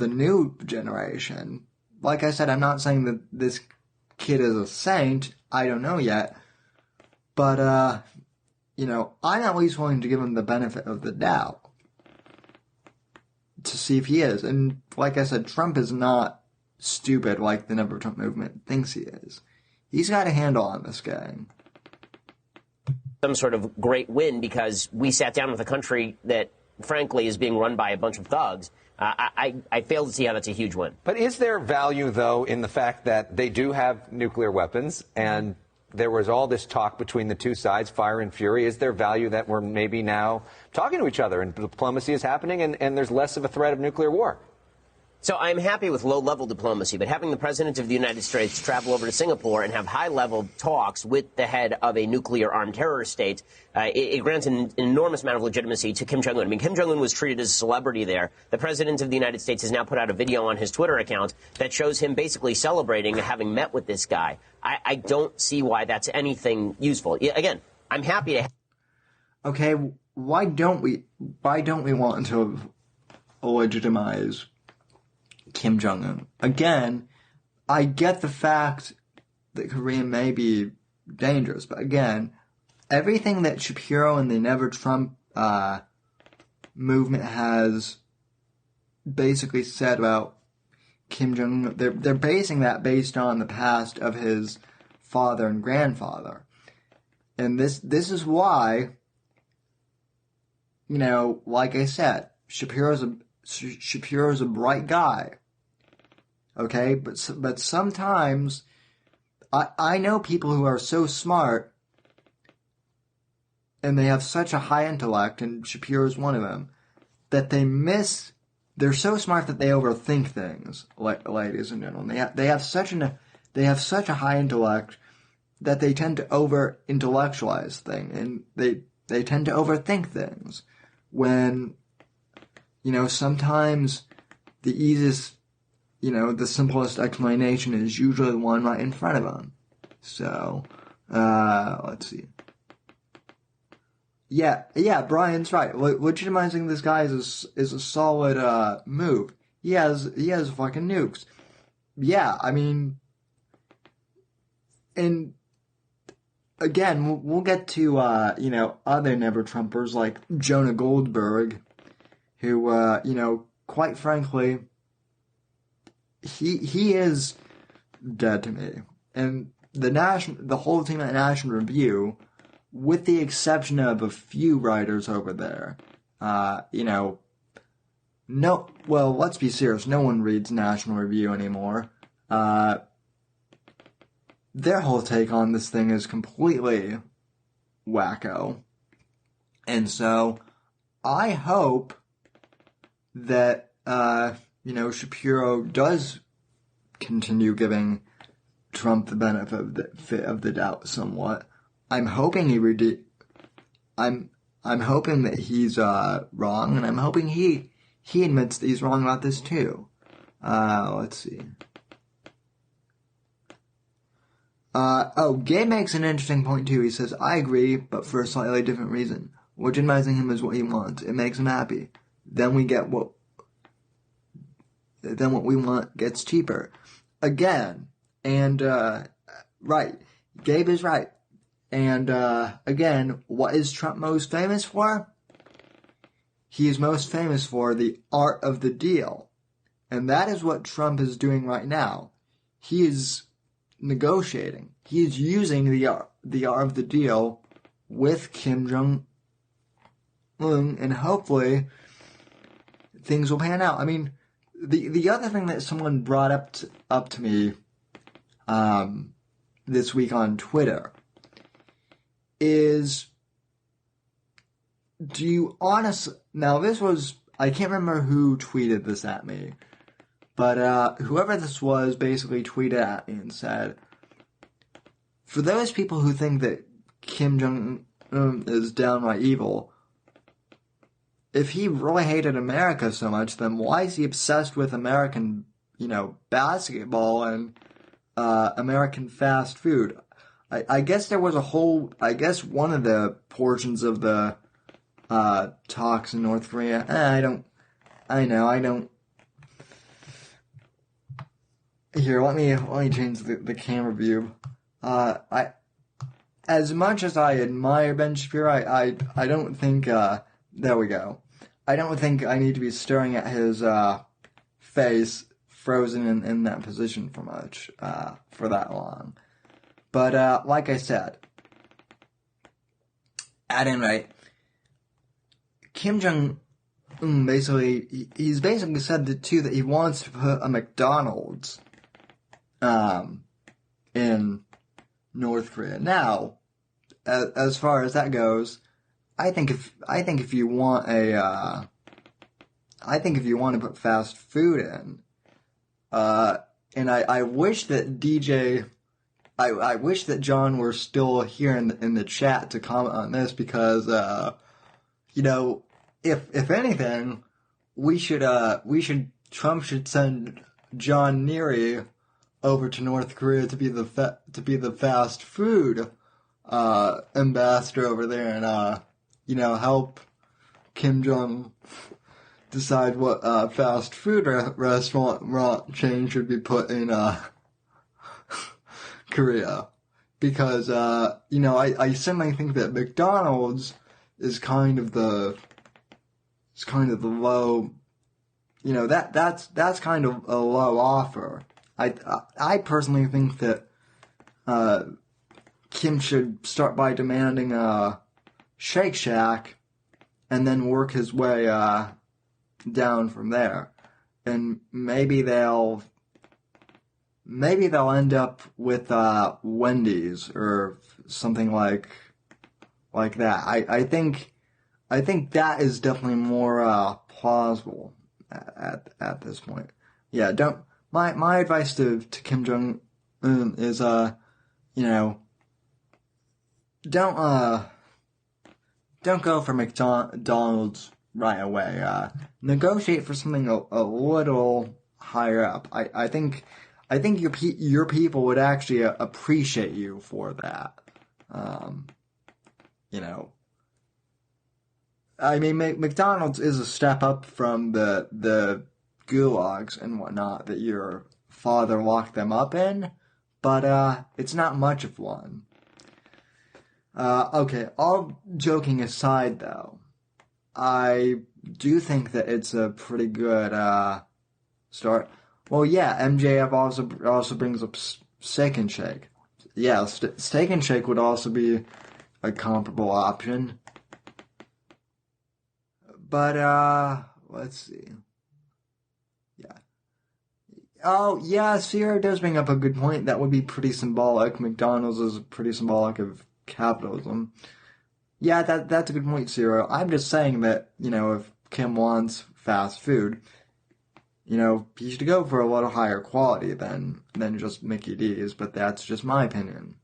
new generation. Like I said, I'm not saying that this kid is a saint, I don't know yet, but, I'm at least willing to give him the benefit of the doubt to see if he is. And like I said, Trump is not stupid like the Never Trump movement thinks he is. He's got a handle on this guy. Some sort of great win because we sat down with a country that, frankly, is being run by a bunch of thugs. I fail to see how that's a huge win. But is there value, though, in the fact that they do have nuclear weapons and there was all this talk between the two sides, fire and fury? Is there value that we're maybe now talking to each other and diplomacy is happening and there's less of a threat of nuclear war? So I'm happy with low-level diplomacy, but having the President of the United States travel over to Singapore and have high-level talks with the head of a nuclear-armed terrorist state, it grants an enormous amount of legitimacy to Kim Jong Un. I mean, Kim Jong Un was treated as a celebrity there. The President of the United States has now put out a video on his Twitter account that shows him basically celebrating having met with this guy. I don't see why that's anything useful. Again, I'm happy to... Okay, why don't we want to legitimize Kim Jong Un? Again, I get the fact that Korea may be dangerous, but again, everything that Shapiro and the Never Trump movement has basically said about Kim Jong Un, they're basing that based on the past of his father and grandfather, and this is why like I said, Shapiro's a bright guy. Okay, but sometimes I know people who are so smart and they have such a high intellect, and Shapiro's one of them, that they're so smart that they overthink things, ladies and gentlemen. They have such a high intellect that they tend to over-intellectualize things, and they tend to overthink things when, sometimes the easiest, the simplest explanation is usually the one right in front of them. So, let's see. Yeah, Brian's right. Legitimizing this guy is a solid move. He has fucking nukes. Yeah, I mean, and again, we'll get to other never Trumpers like Jonah Goldberg, who quite frankly, he is dead to me. And the whole team at National Review, with the exception of a few writers over there, let's be serious, no one reads National Review anymore. Their whole take on this thing is completely wacko. And so, I hope that, Shapiro does continue giving Trump the benefit of the doubt somewhat. I'm hoping I'm hoping that he's wrong, and I'm hoping he admits that he's wrong about this too. Let's see. Gabe makes an interesting point too. He says, I agree, but for a slightly different reason. Legitimizing him is what he wants. It makes him happy. Then what we want gets cheaper. Again, and, right. Gabe is right. And, again, what is Trump most famous for? He is most famous for the art of the deal. And that is what Trump is doing right now. He is negotiating. He is using the art of the deal with Kim Jong Un, and hopefully things will pan out. I mean, the other thing that someone brought up to me this week on Twitter is, do you honestly, now this was, I can't remember who tweeted this at me, but whoever this was basically tweeted at me and said, for those people who think that Kim Jong Un is downright evil, if he really hated America so much, then why is he obsessed with American, basketball and American fast food? I guess there was one of the portions of the talks in North Korea, Here, let me change the camera view. As much as I admire Ben Shapiro, I don't think, there we go. I don't think I need to be staring at his, face frozen in that position for that long. But, like I said, at any rate, Kim Jong-un he's basically said that he wants to put a McDonald's, in North Korea. Now, as far as that goes, I think if you want to put fast food in, and I wish that I wish that John were still here in the chat to comment on this, because, if anything, Trump should send John Neary over to North Korea to be the fast food ambassador over there, and help Kim Jong decide what fast food restaurant chain should be put in Korea, because I certainly think that McDonald's is kind of the low, that's kind of a low offer. I personally think that Kim should start by demanding Shake Shack and then work his way down from there. And maybe they'll end up with Wendy's or something like that. I think that is definitely more plausible at this point. Yeah, my advice to Kim Jong Un is don't go for McDonald's right away. Negotiate for something a little higher up. I think your people would actually appreciate you for that. I mean, McDonald's is a step up from the gulags and whatnot that your father locked them up in, but it's not much of one. Okay, all joking aside, though, I do think that it's a pretty good start. Well, yeah, MJF also brings up Steak and Shake. Yeah, Steak and Shake would also be a comparable option. But, let's see. Yeah. Oh, yeah, Sierra does bring up a good point. That would be pretty symbolic. McDonald's is pretty symbolic of capitalism. Yeah, that's a good point, Sierra. I'm just saying that, if Kim wants fast food, he should go for a little higher quality than just Mickey D's, but that's just my opinion.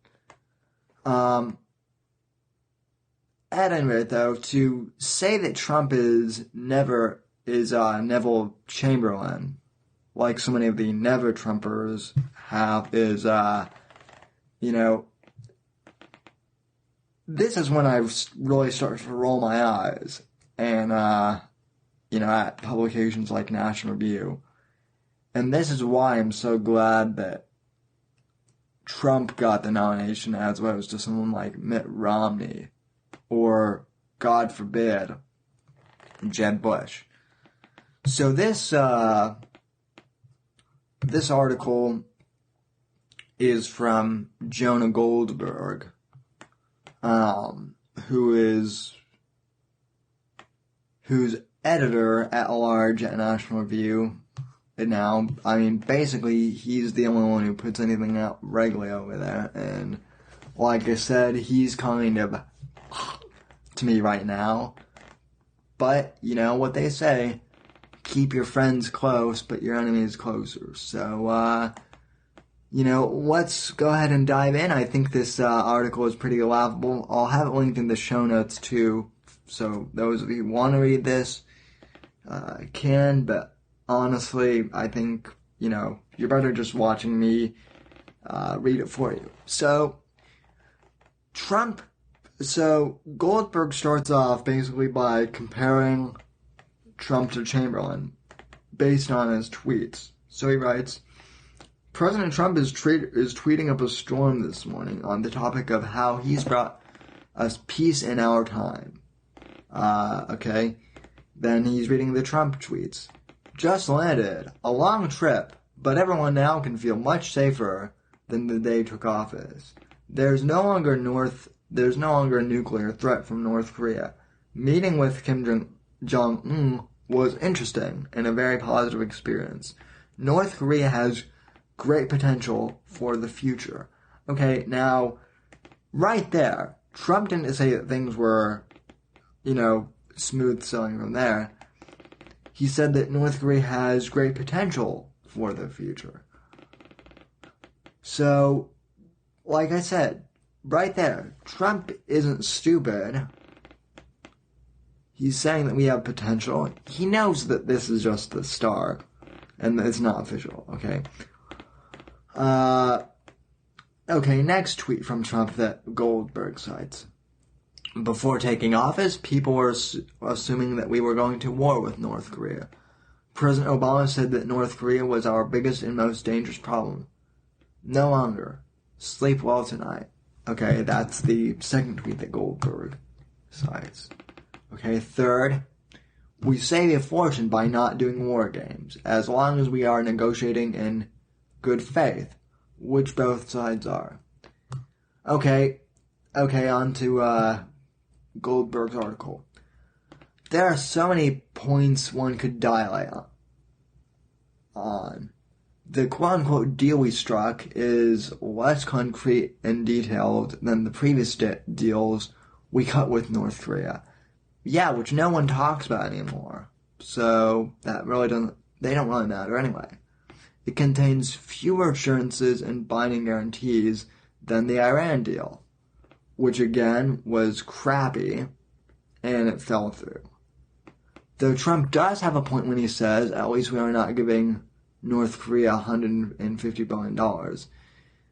At any rate, though, to say that Trump is Neville Chamberlain, like so many of the Never Trumpers have, is, this is when I really start to roll my eyes, and, at publications like National Review. And this is why I'm so glad that Trump got the nomination as opposed to someone like Mitt Romney, or, God forbid, Jeb Bush. So this article is from Jonah Goldberg, who's editor at large at National Review. And now, I mean, basically, he's the only one who puts anything out regularly over there. And like I said, he's kind of to me right now. But, what they say, keep your friends close, but your enemies closer. So, let's go ahead and dive in. I think this article is pretty laughable. I'll have it linked in the show notes, too. So, those of you who want to read this can, but honestly, I think, you're better just watching me read it for you. So, Goldberg starts off basically by comparing Trump to Chamberlain based on his tweets. So he writes, President Trump is tweeting up a storm this morning on the topic of how he's brought us peace in our time. Okay. Then he's reading the Trump tweets. Just landed. A long trip, but everyone now can feel much safer than the day he took office. There's no longer a nuclear threat from North Korea. Meeting with Kim Jong Un was interesting and a very positive experience. North Korea has great potential for the future. Okay, now, right there, Trump didn't say that things were, smooth sailing from there. He said that North Korea has great potential for the future. So, like I said, right there, Trump isn't stupid. He's saying that we have potential. He knows that this is just the start, and that it's not official, okay? Okay, next tweet from Trump that Goldberg cites. Before taking office, people were assuming that we were going to war with North Korea. President Obama said that North Korea was our biggest and most dangerous problem. No longer. Sleep well tonight. Okay, that's the second tweet that Goldberg cites. Okay, third, we save a fortune by not doing war games, as long as we are negotiating in good faith, which both sides are. Okay, on to Goldberg's article. there are so many points one could dilate on. The quote-unquote deal we struck is less concrete and detailed than the previous deals we cut with North Korea. Yeah, which no one talks about anymore. So that really they don't really matter anyway. It contains fewer assurances and binding guarantees than the Iran deal, which again was crappy, and it fell through. Though Trump does have a point when he says, at least we are not giving North Korea $150 billion.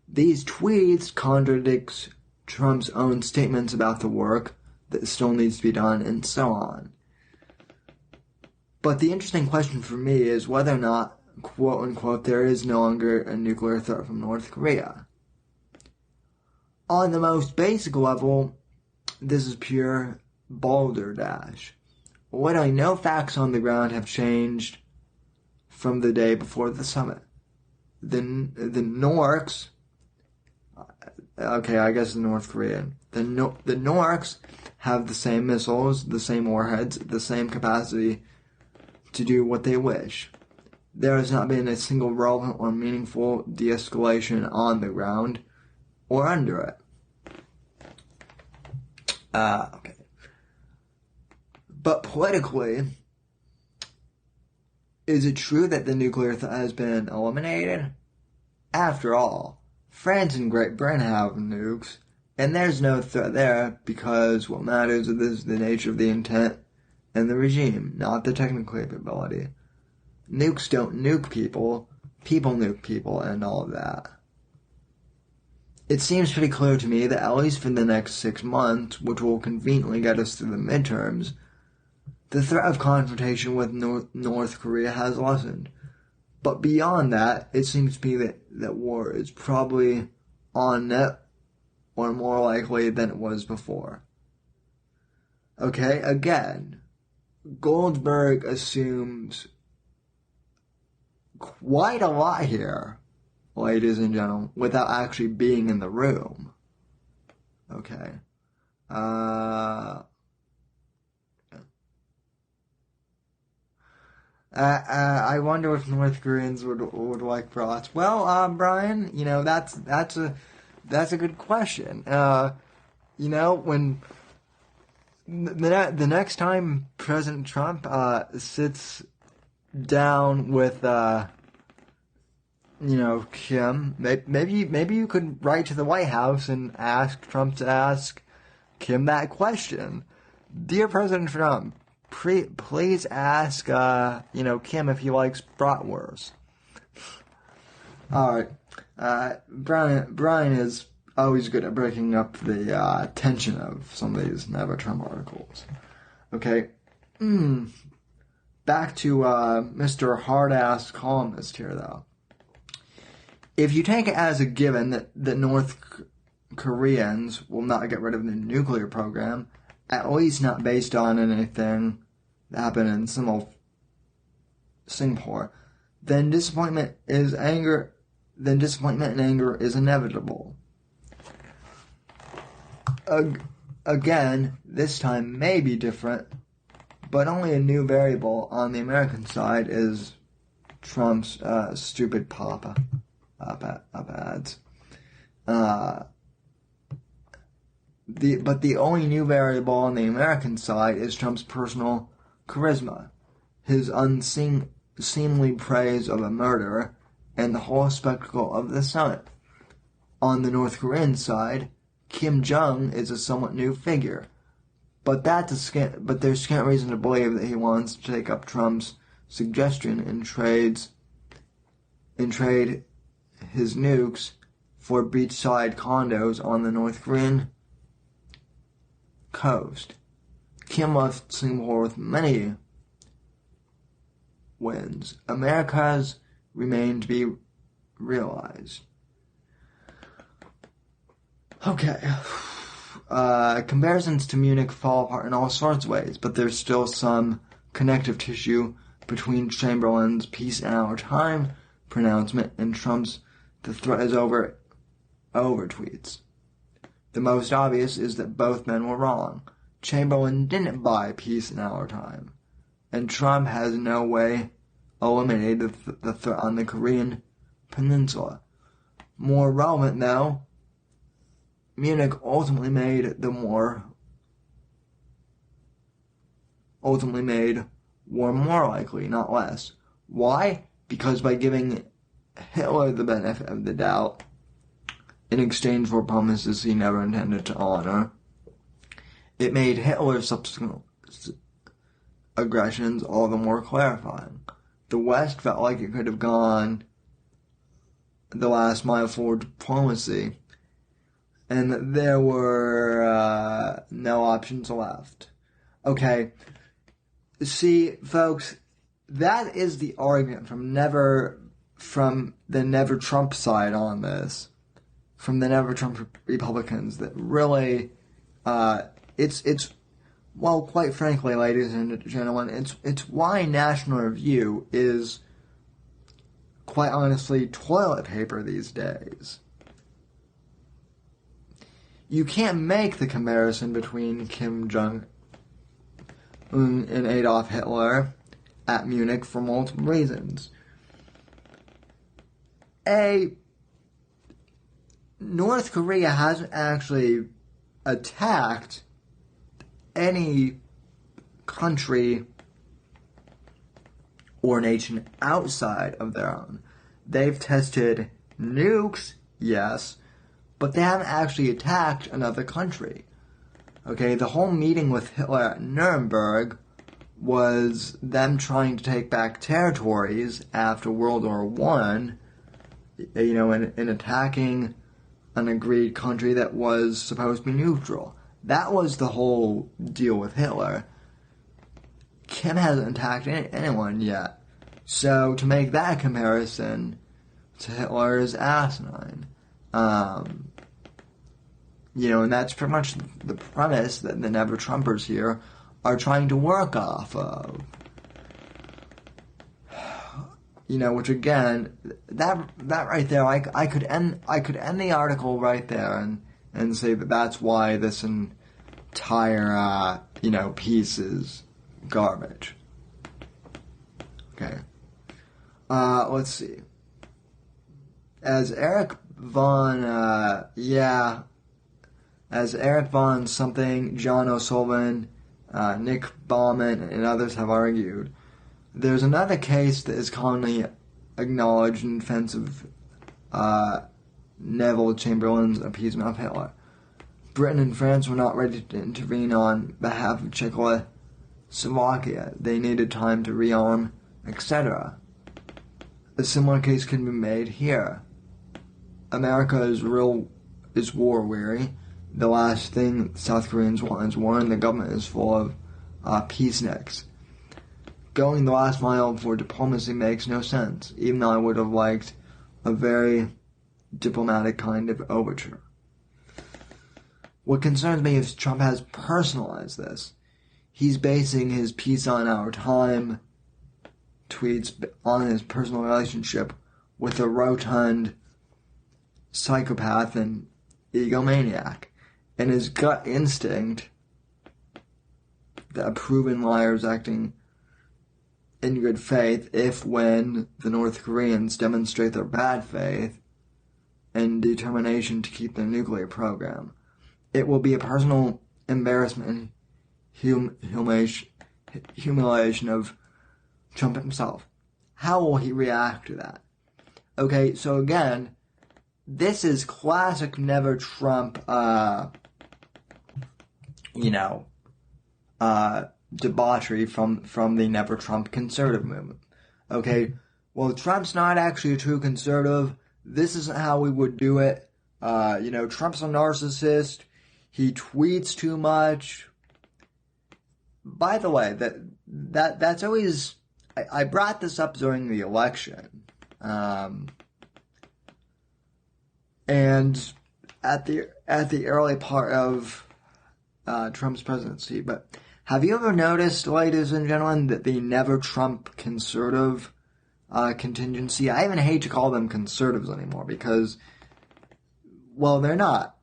These tweets contradict Trump's own statements about the work that still needs to be done, and so on. But the interesting question for me is whether or not, quote-unquote, there is no longer a nuclear threat from North Korea. On the most basic level, this is pure balderdash. Literally no facts on the ground have changed from the day before the summit. The Norks, okay, I guess the North Korean, the Norks have the same missiles, the same warheads, the same capacity to do what they wish. There has not been a single relevant or meaningful de-escalation on the ground or under it. Okay. But politically, is it true that the nuclear threat has been eliminated? After all, France and Great Britain have nukes, and there's no threat there because what matters is the nature of the intent and the regime, not the technical capability. Nukes don't nuke people, people nuke people, and all of that. It seems pretty clear to me that at least for the next 6 months, which will conveniently get us through the midterms, the threat of confrontation with North Korea has lessened. But beyond that, it seems to me that war is probably on net or more likely than it was before. Okay, again, Goldberg assumes quite a lot here, ladies and gentlemen, without actually being in the room. Okay. I wonder if North Koreans would like brats. Well, Brian, that's a good question. When the next time President Trump sits down with Kim, maybe you could write to the White House and ask Trump to ask Kim that question. Dear President Trump, please ask Kim if he likes bratwurst. All right, Brian is always good at breaking up the tension of some of these Never Trump articles. Okay. Back to Mr. Hard-Ass columnist here, though. If you take it as a given that North Koreans will not get rid of the nuclear program, at least not based on anything that happened in Singapore, then disappointment and anger is inevitable. Again, this time may be different, but only a new variable on the American side is Trump's stupid op-ads. But the only new variable on the American side is Trump's personal charisma, his unseemly praise of a murderer, and the whole spectacle of the summit. On the North Korean side, Kim Jong is a somewhat new figure, but there's scant reason to believe that he wants to take up Trump's suggestion and trade his nukes for beachside condos on the North Korean coast. Kim left Singapore with many wins. America's remain to be realized. Okay. Comparisons to Munich fall apart in all sorts of ways, but there's still some connective tissue between Chamberlain's peace in our time pronouncement and Trump's "the threat is over" tweets. The most obvious is that both men were wrong. Chamberlain didn't buy peace in our time, and Trump has in no way eliminated the threat on the Korean Peninsula. More relevant, though, Munich ultimately made war more likely, not less. Why? Because by giving Hitler the benefit of the doubt in exchange for promises he never intended to honor, it made Hitler's subsequent aggressions all the more clarifying. The West felt like it could have gone the last mile for diplomacy, and there were no options left. Okay, see, folks, that is the argument from the Never Trump side on this, from the Never Trump Republicans, that really, well, quite frankly, ladies and gentlemen, it's why National Review is, quite honestly, toilet paper these days. You can't make the comparison between Kim Jong Un and Adolf Hitler at Munich for multiple reasons. North Korea hasn't actually attacked any country or nation outside of their own. They've tested nukes, yes, but they haven't actually attacked another country. Okay, the whole meeting with Hitler at Nuremberg was them trying to take back territories after World War I, in attacking an agreed country that was supposed to be neutral. That was the whole deal with Hitler. Kim hasn't attacked anyone yet. So to make that comparison to Hitler is asinine. And that's pretty much the premise that the Never Trumpers here are trying to work off of. Which again, that right there, I could end the article right there and say that that's why this entire piece is garbage. Okay. Let's see. As Eric Von something, John O'Sullivan, Nick Bauman, and others have argued, there's another case that is commonly acknowledged in defense of Neville Chamberlain's appeasement of Hitler. Britain and France were not ready to intervene on behalf of Czechoslovakia. They needed time to rearm, etc. A similar case can be made here. America is war-weary. The last thing South Koreans want is war, and the government is full of peaceniks. Going the last mile for diplomacy makes no sense, even though I would have liked a very diplomatic kind of overture. What concerns me is Trump has personalized this. He's basing his peace on our time tweets on his personal relationship with a rotund psychopath and egomaniac. And his gut instinct that proven liars acting in good faith when the North Koreans demonstrate their bad faith and determination to keep their nuclear program. It will be a personal embarrassment and humiliation of Trump himself. How will he react to that? Okay, so again, this is classic Never Trump, debauchery from the Never Trump conservative movement. Okay, well, Trump's not actually a true conservative. This isn't how we would do it. Trump's a narcissist. He tweets too much. By the way, that's always... I brought this up during the election. And at the early part of Trump's presidency. But have you ever noticed, ladies and gentlemen, that the Never Trump conservative contingency, I even hate to call them conservatives anymore because, well, they're not.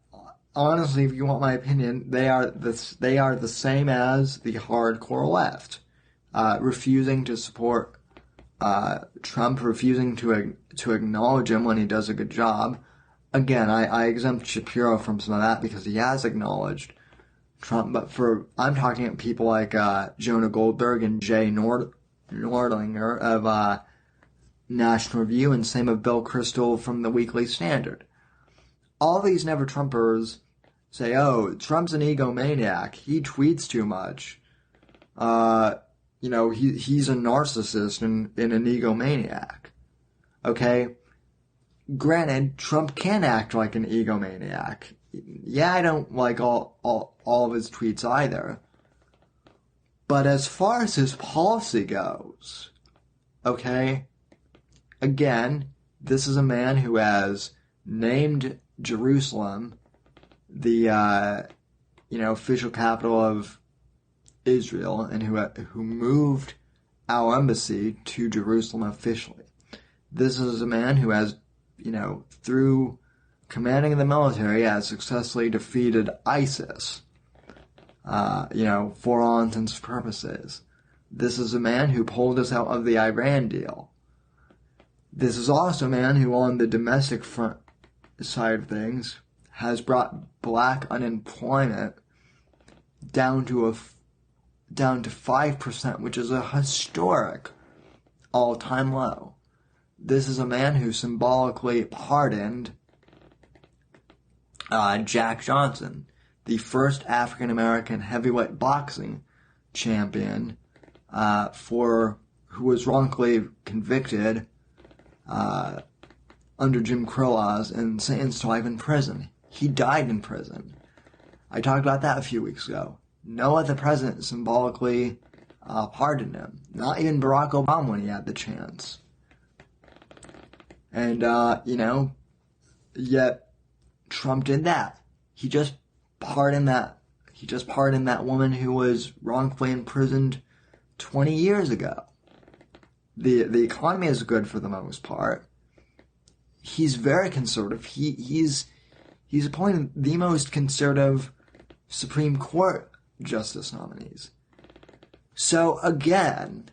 honestly, if you want my opinion, they are the same as the hardcore left, refusing to support Trump, refusing to acknowledge him when he does a good job. Again, I exempt Shapiro from some of that because he has acknowledged Trump, but I'm talking about people like Jonah Goldberg and Jay Nordlinger of National Review, and same of Bill Kristol from the Weekly Standard. All these never-Trumpers say, oh, Trump's an egomaniac. He tweets too much. He's a narcissist and an egomaniac. Okay? Granted, Trump can act like an egomaniac. Yeah, I don't like all of his tweets either. But as far as his policy goes, okay, again, this is a man who has named Jerusalem the official capital of Israel, and who moved our embassy to Jerusalem officially. This is a man who has, through commanding the military, has successfully defeated ISIS, for all intents and purposes. This is a man who pulled us out of the Iran deal. This is also a man who, on the domestic front side of things, has brought black unemployment down to 5%, which is a historic all-time low. This is a man who symbolically pardoned Jack Johnson, the first African-American heavyweight boxing champion, who was wrongfully convicted under Jim Crow laws and sentenced to life in prison. He died in prison. I talked about that a few weeks ago. No other president symbolically pardoned him. Not even Barack Obama when he had the chance. And, yet Trump did that. He just pardoned that woman who was wrongfully imprisoned 20 years ago. The economy is good for the most part. He's very conservative. He's appointed the most conservative Supreme Court justice nominees. So again,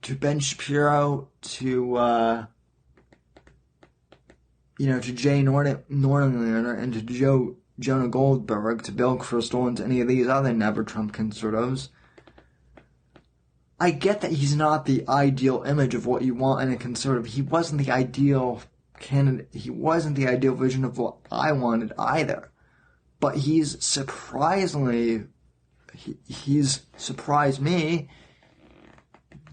to Ben Shapiro, to Jay Nordlinger, and to Jonah Goldberg, to Bill Kristol, and to any of these other never-Trump conservatives, I get that he's not the ideal image of what you want in a conservative. He wasn't the ideal candidate. He wasn't the ideal vision of what I wanted either. But he's surprised me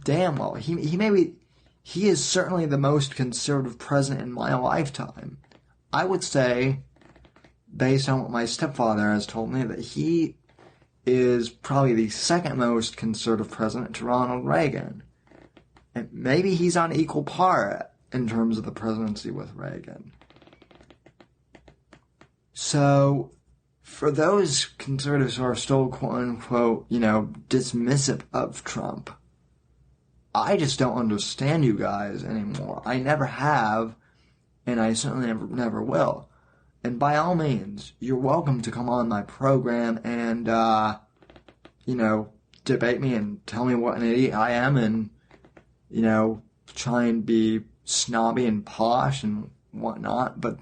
damn well. He is certainly the most conservative president in my lifetime. I would say, based on what my stepfather has told me, that he is probably the second most conservative president to Ronald Reagan. And maybe he's on equal par in terms of the presidency with Reagan. So, for those conservatives who are still quote-unquote, dismissive of Trump, I just don't understand you guys anymore. I never have, and I certainly never will. And by all means, you're welcome to come on my program and, debate me and tell me what an idiot I am and, try and be snobby and posh and whatnot. But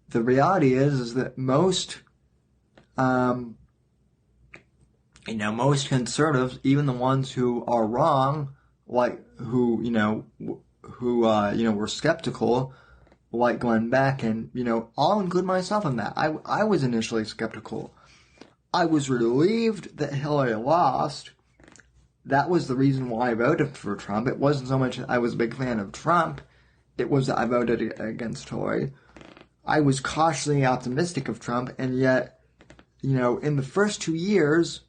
the reality is that most conservatives, even the ones who are wrong, who were skeptical, like Glenn Beck, and, I'll include myself in that. I was initially skeptical. I was relieved that Hillary lost. That was the reason why I voted for Trump. It wasn't so much that I was a big fan of Trump. It was that I voted against Hillary. I was cautiously optimistic of Trump, and yet, in the first 2 years,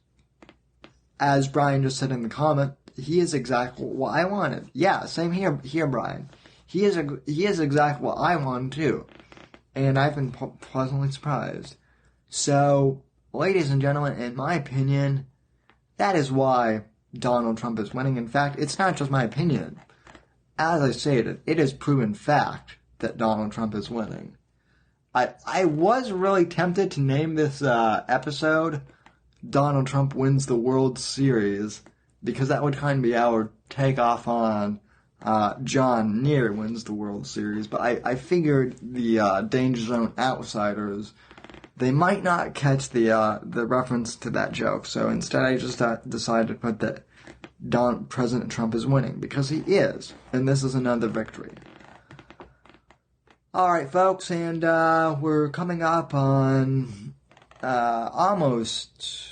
as Brian just said in the comment, he is exactly what I wanted. Yeah, same here, Brian. He is exactly what I wanted too, and I've been pleasantly surprised. So, ladies and gentlemen, in my opinion, that is why Donald Trump is winning. In fact, it's not just my opinion. As I stated, it is proven fact that Donald Trump is winning. I was really tempted to name this episode Donald Trump Wins the World Series, because that would kind of be our takeoff on John Neer Wins the World Series. But I figured the Danger Zone outsiders, they might not catch the reference to that joke. So instead I just decided to put that President Trump is winning, because he is. And this is another victory. Alright, folks, and we're coming up on almost,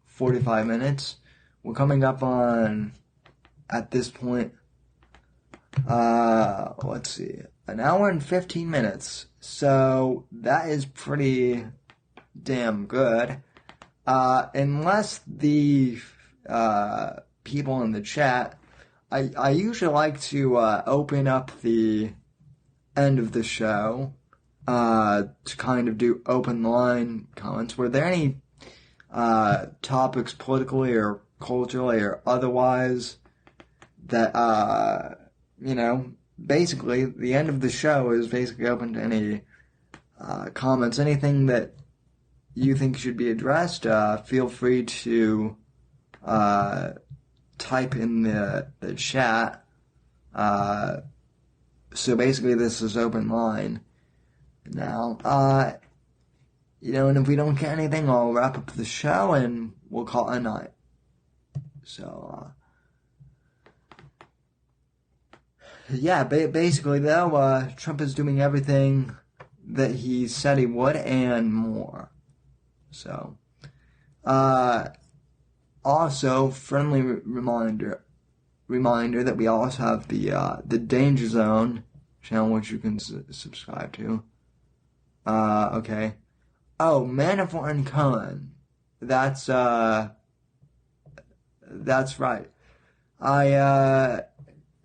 45 minutes. We're coming up on, at this point, let's see, an hour and 15 minutes. So that is pretty damn good. Unless the people in the chat, I usually like to open up the end of the show to kind of do open line comments. Were there any topics politically or culturally or otherwise that, basically the end of the show is basically open to any comments. Anything that you think should be addressed, feel free to type in the chat. So basically this is open line now. And if we don't get anything, I'll wrap up the show and we'll call it a night. So, basically though, Trump is doing everything that he said he would and more. So, also, friendly reminder that we also have the Danger Zone channel, which you can subscribe to. Okay. Oh, Manafort and Cohen. That's right.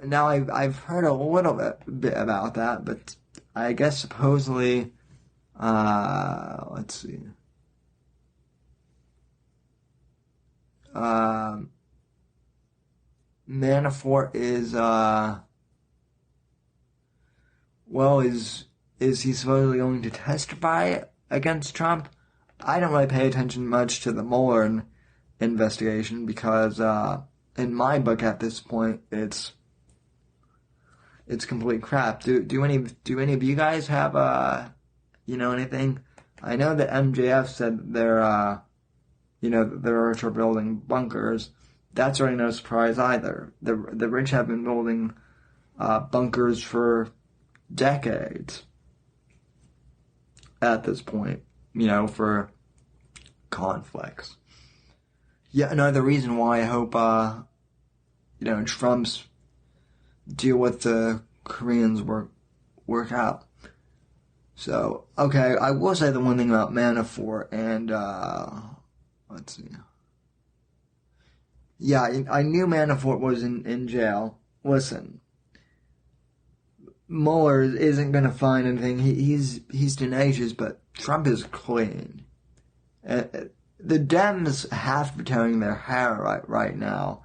Now I've heard a little bit about that, but I guess supposedly, let's see. Manafort is is he supposedly going to testify against Trump? I don't really pay attention much to the Mueller investigation because in my book at this point it's complete crap. Do any of you guys have anything? I know that MJF said they're building bunkers. That's really no surprise either. The rich have been building bunkers for decades at this point, for conflicts. Yeah, another reason why I hope, Trump's deal with the Koreans work out. So, okay, I will say the one thing about Manafort and, let's see. Yeah, I knew Manafort was in jail. Listen, Mueller isn't going to find anything. He's tenacious, but Trump is clean. The Dems have to be tearing their hair right now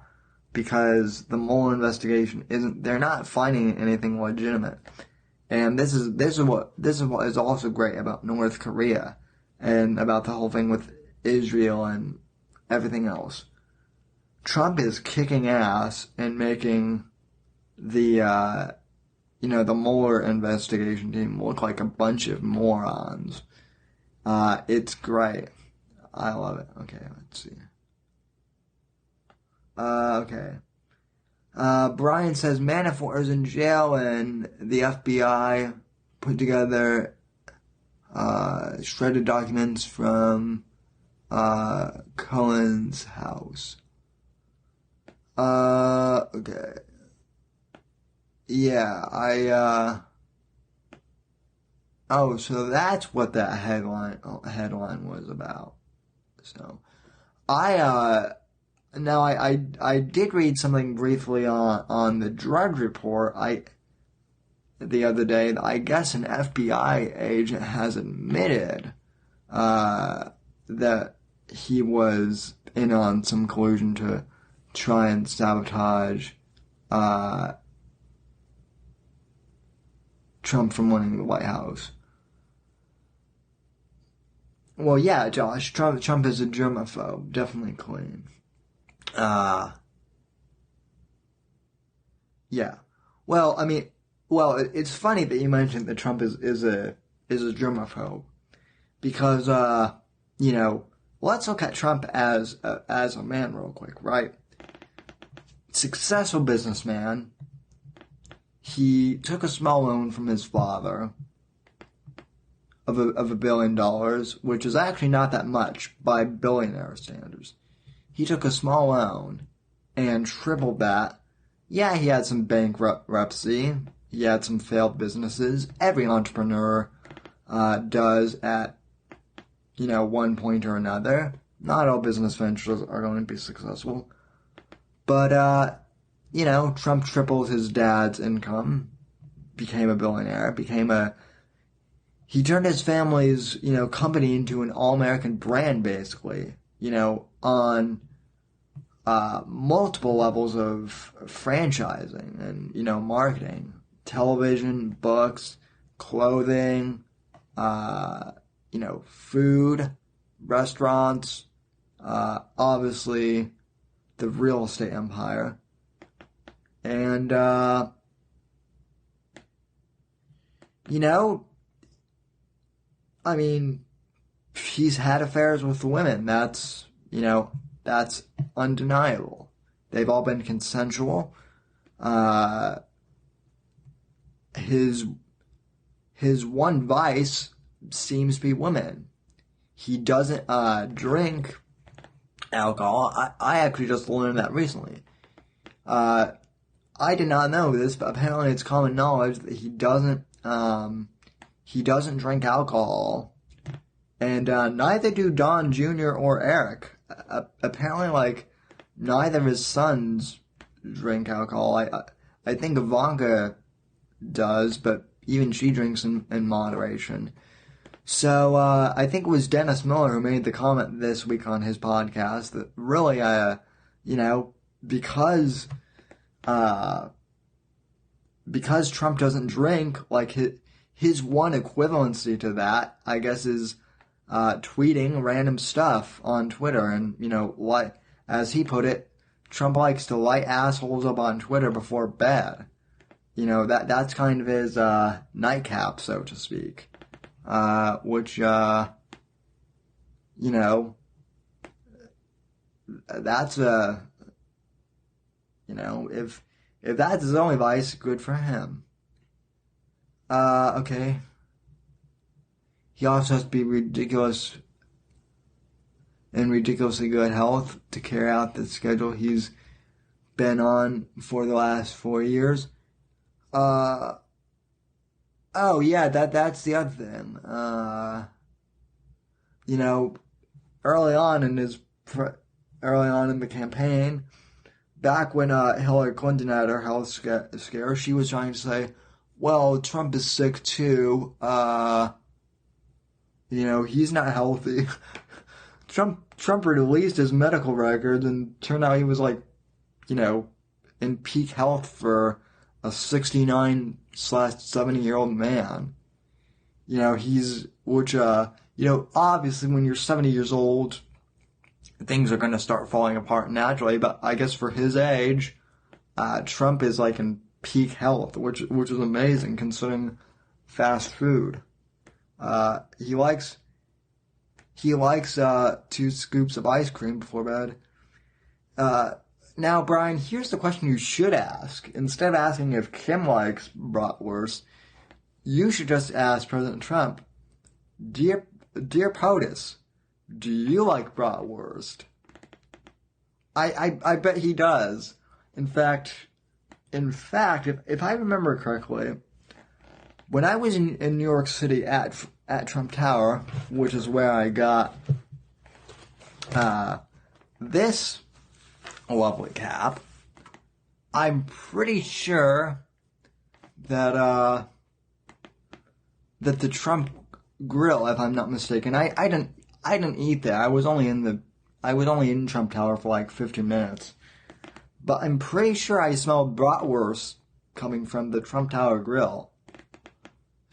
because the Mueller investigation they're not finding anything legitimate. And this is what is also great about North Korea and about the whole thing with Israel and everything else. Trump is kicking ass and making the Mueller investigation team look like a bunch of morons. It's great. I love it. Okay, let's see. Okay. Brian says Manafort is in jail and the FBI put together shredded documents from Cohen's house. Okay. Yeah, oh, so that's what that headline was about. So, I did read something briefly on the Drudge Report, the other day. I guess an FBI agent has admitted, that he was in on some collusion to try and Trump from winning the White House. Well, yeah, Josh, Trump is a germaphobe, definitely clean. Yeah. Well, I mean, it's funny that you mentioned that Trump is a germaphobe, because let's look at Trump as a man real quick, right? Successful businessman. He took a small loan from his father of $1 billion, which is actually not that much by billionaire standards. He took a small loan and tripled that. Yeah, he had some bankruptcy. He had some failed businesses. Every entrepreneur does at, one point or another. Not all business ventures are going to be successful. But, Trump tripled his dad's income, became a billionaire, he turned his family's, company into an all-American brand, basically, on multiple levels of franchising and, marketing, television, books, clothing, food, restaurants, obviously the real estate empire. And, I mean, he's had affairs with women. That's undeniable. They've all been consensual. His one vice seems to be women. He doesn't drink alcohol. I actually just learned that recently. I did not know this, but apparently it's common knowledge that he doesn't drink alcohol, and neither do Don Jr. or Eric. Apparently, neither of his sons drink alcohol. I think Ivanka does, but even she drinks in moderation. So I think it was Dennis Miller who made the comment this week on his podcast that really, because Trump doesn't drink, his one equivalency to that, I guess, is tweeting random stuff on Twitter. And, as he put it, Trump likes to light assholes up on Twitter before bed. That's kind of his nightcap, so to speak. Which, that's if that's his only vice, good for him. Okay. He also has to be ridiculously good health to carry out the schedule he's been on for the last 4 years. Oh yeah, that's the other thing. Early on in the campaign, back when Hillary Clinton had her health scare, she was trying to say, well, Trump is sick too. He's not healthy. Trump released his medical records and turned out he was in peak health for a 69/70-year-old man. Obviously when you're 70 years old, things are going to start falling apart naturally, but I guess for his age, Trump is in peak health, which is amazing considering fast food. He likes 2 scoops of ice cream before bed. Now, Brian, here's the question you should ask. Instead of asking if Kim likes bratwurst, you should just ask President Trump, Dear POTUS, do you like bratwurst? I bet he does. In fact, if I remember correctly, when I was in New York City at Trump Tower, which is where I got this lovely cap, I'm pretty sure that the Trump grill, if I'm not mistaken, I didn't eat there. I was only in Trump Tower for 15 minutes, but I'm pretty sure I smelled bratwurst coming from the Trump Tower grill.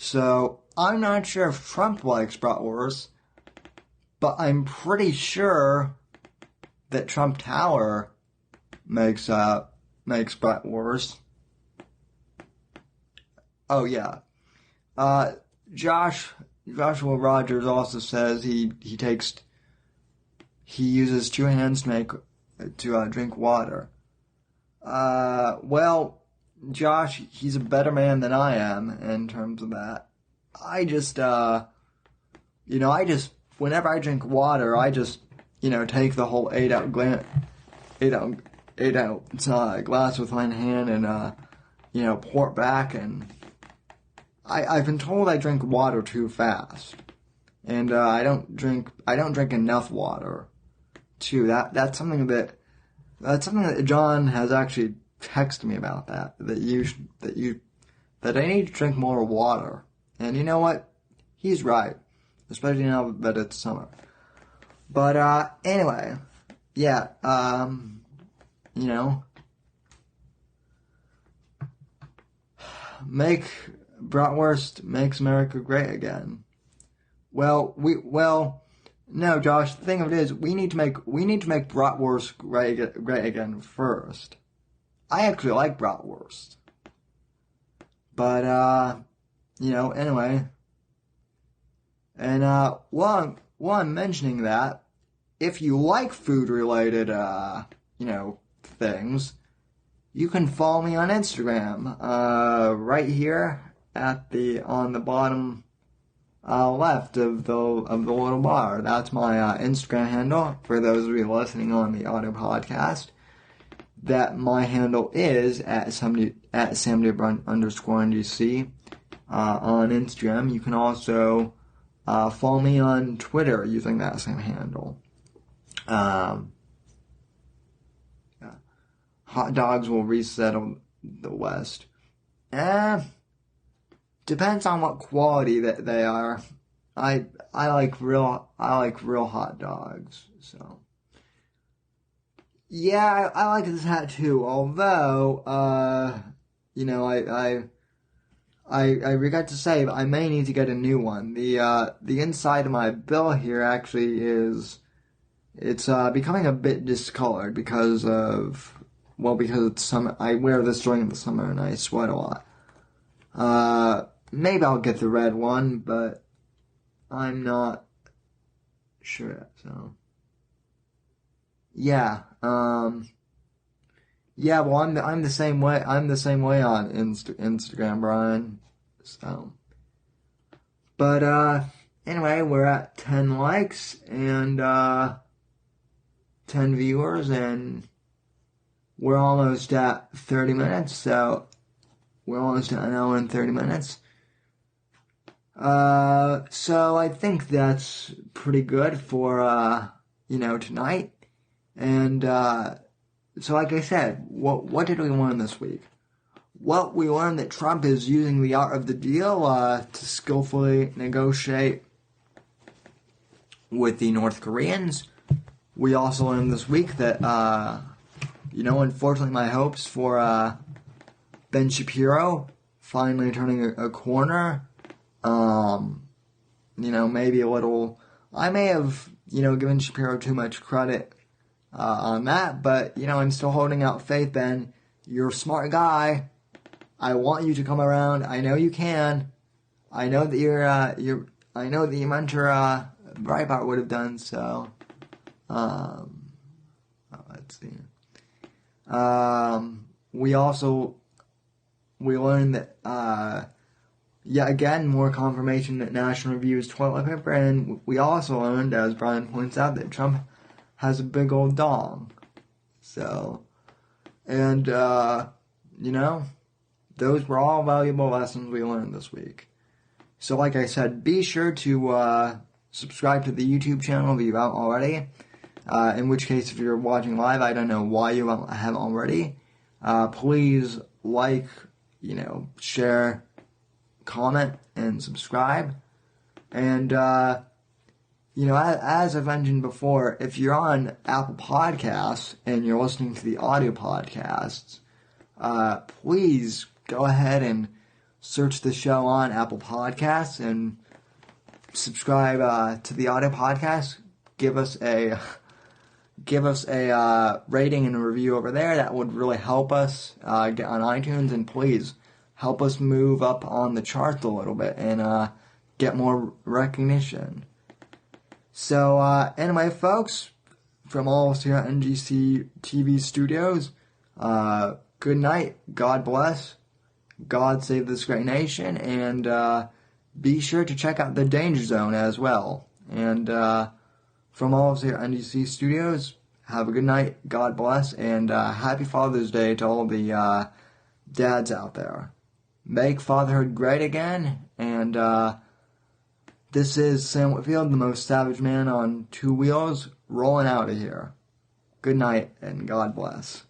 So I'm not sure if Trump likes bratwurst, but I'm pretty sure that Trump Tower makes bratwurst. Oh yeah. Joshua Rogers also says he uses 2 hands to drink water. Well, Josh, he's a better man than I am in terms of that. I just whenever I drink water, I just, take the whole 8 ounce glass with one hand and, pour it back, and I've been told I drink water too fast. And, I don't drink enough water, too. That's something that John has actually texted me about that I need to drink more water. And you know what? He's right. Especially now that it's summer. But, anyway. Yeah, make bratwurst makes America great again. No, Josh, the thing of it is, we need to make bratwurst great again first. I actually like bratwurst. But, anyway. And, while I'm mentioning that, if you like food-related, things, you can follow me on Instagram, right here on the bottom, left of the little bar. That's my, Instagram handle, for those of you listening on the audio podcast. That my handle is at @samdebrun_NGC, on Instagram. You can also, follow me on Twitter using that same handle. Hot dogs will resettle the West. Depends on what quality that they are. I like real hot dogs, so. Yeah, I like this hat too, although, I regret to say I may need to get a new one. The inside of my bill here actually it's becoming a bit discolored because it's summer. I wear this during the summer and I sweat a lot. Maybe I'll get the red one, but I'm not sure, so. Yeah, well, I'm the same way. I'm the same way on Instagram, Brian. So, but anyway, we're at 10 likes and 10 viewers, and we're almost at 30 minutes. So, we're almost at an hour and 30 minutes. So I think that's pretty good for tonight. And, so like I said, what did we learn this week? Well, we learned that Trump is using the art of the deal, to skillfully negotiate with the North Koreans. We also learned this week that, unfortunately my hopes for, Ben Shapiro finally turning a corner, maybe a little, I may have, given Shapiro too much credit on that, but, I'm still holding out faith, Ben. You're a smart guy. I want you to come around. I know you can. I know that I know that your mentor, Breitbart would have done so. Let's see. We learned that, again, more confirmation that National Review is toilet paper, and we also learned, as Brian points out, that Trump has a big old dong. So, and, those were all valuable lessons we learned this week. So, like I said, be sure to, subscribe to the YouTube channel if you haven't already. In which case, if you're watching live, I don't know why you haven't already. Please like, share, comment, and subscribe. And, as I've mentioned before, if you're on Apple Podcasts and you're listening to the audio podcasts, please go ahead and search the show on Apple Podcasts and subscribe to the audio podcast. Give us a rating and a review over there. That would really help us get on iTunes, and please help us move up on the charts a little bit and get more recognition. So anyway, folks, from all of us here at NGC TV Studios, good night, God bless, God save this great nation, and be sure to check out The Danger Zone as well. And from all of us here at NGC Studios, have a good night, God bless, and happy Father's Day to all the dads out there. Make fatherhood great again, and this is Sam Whitfield, the most savage man on two wheels, rolling out of here. Good night, and God bless.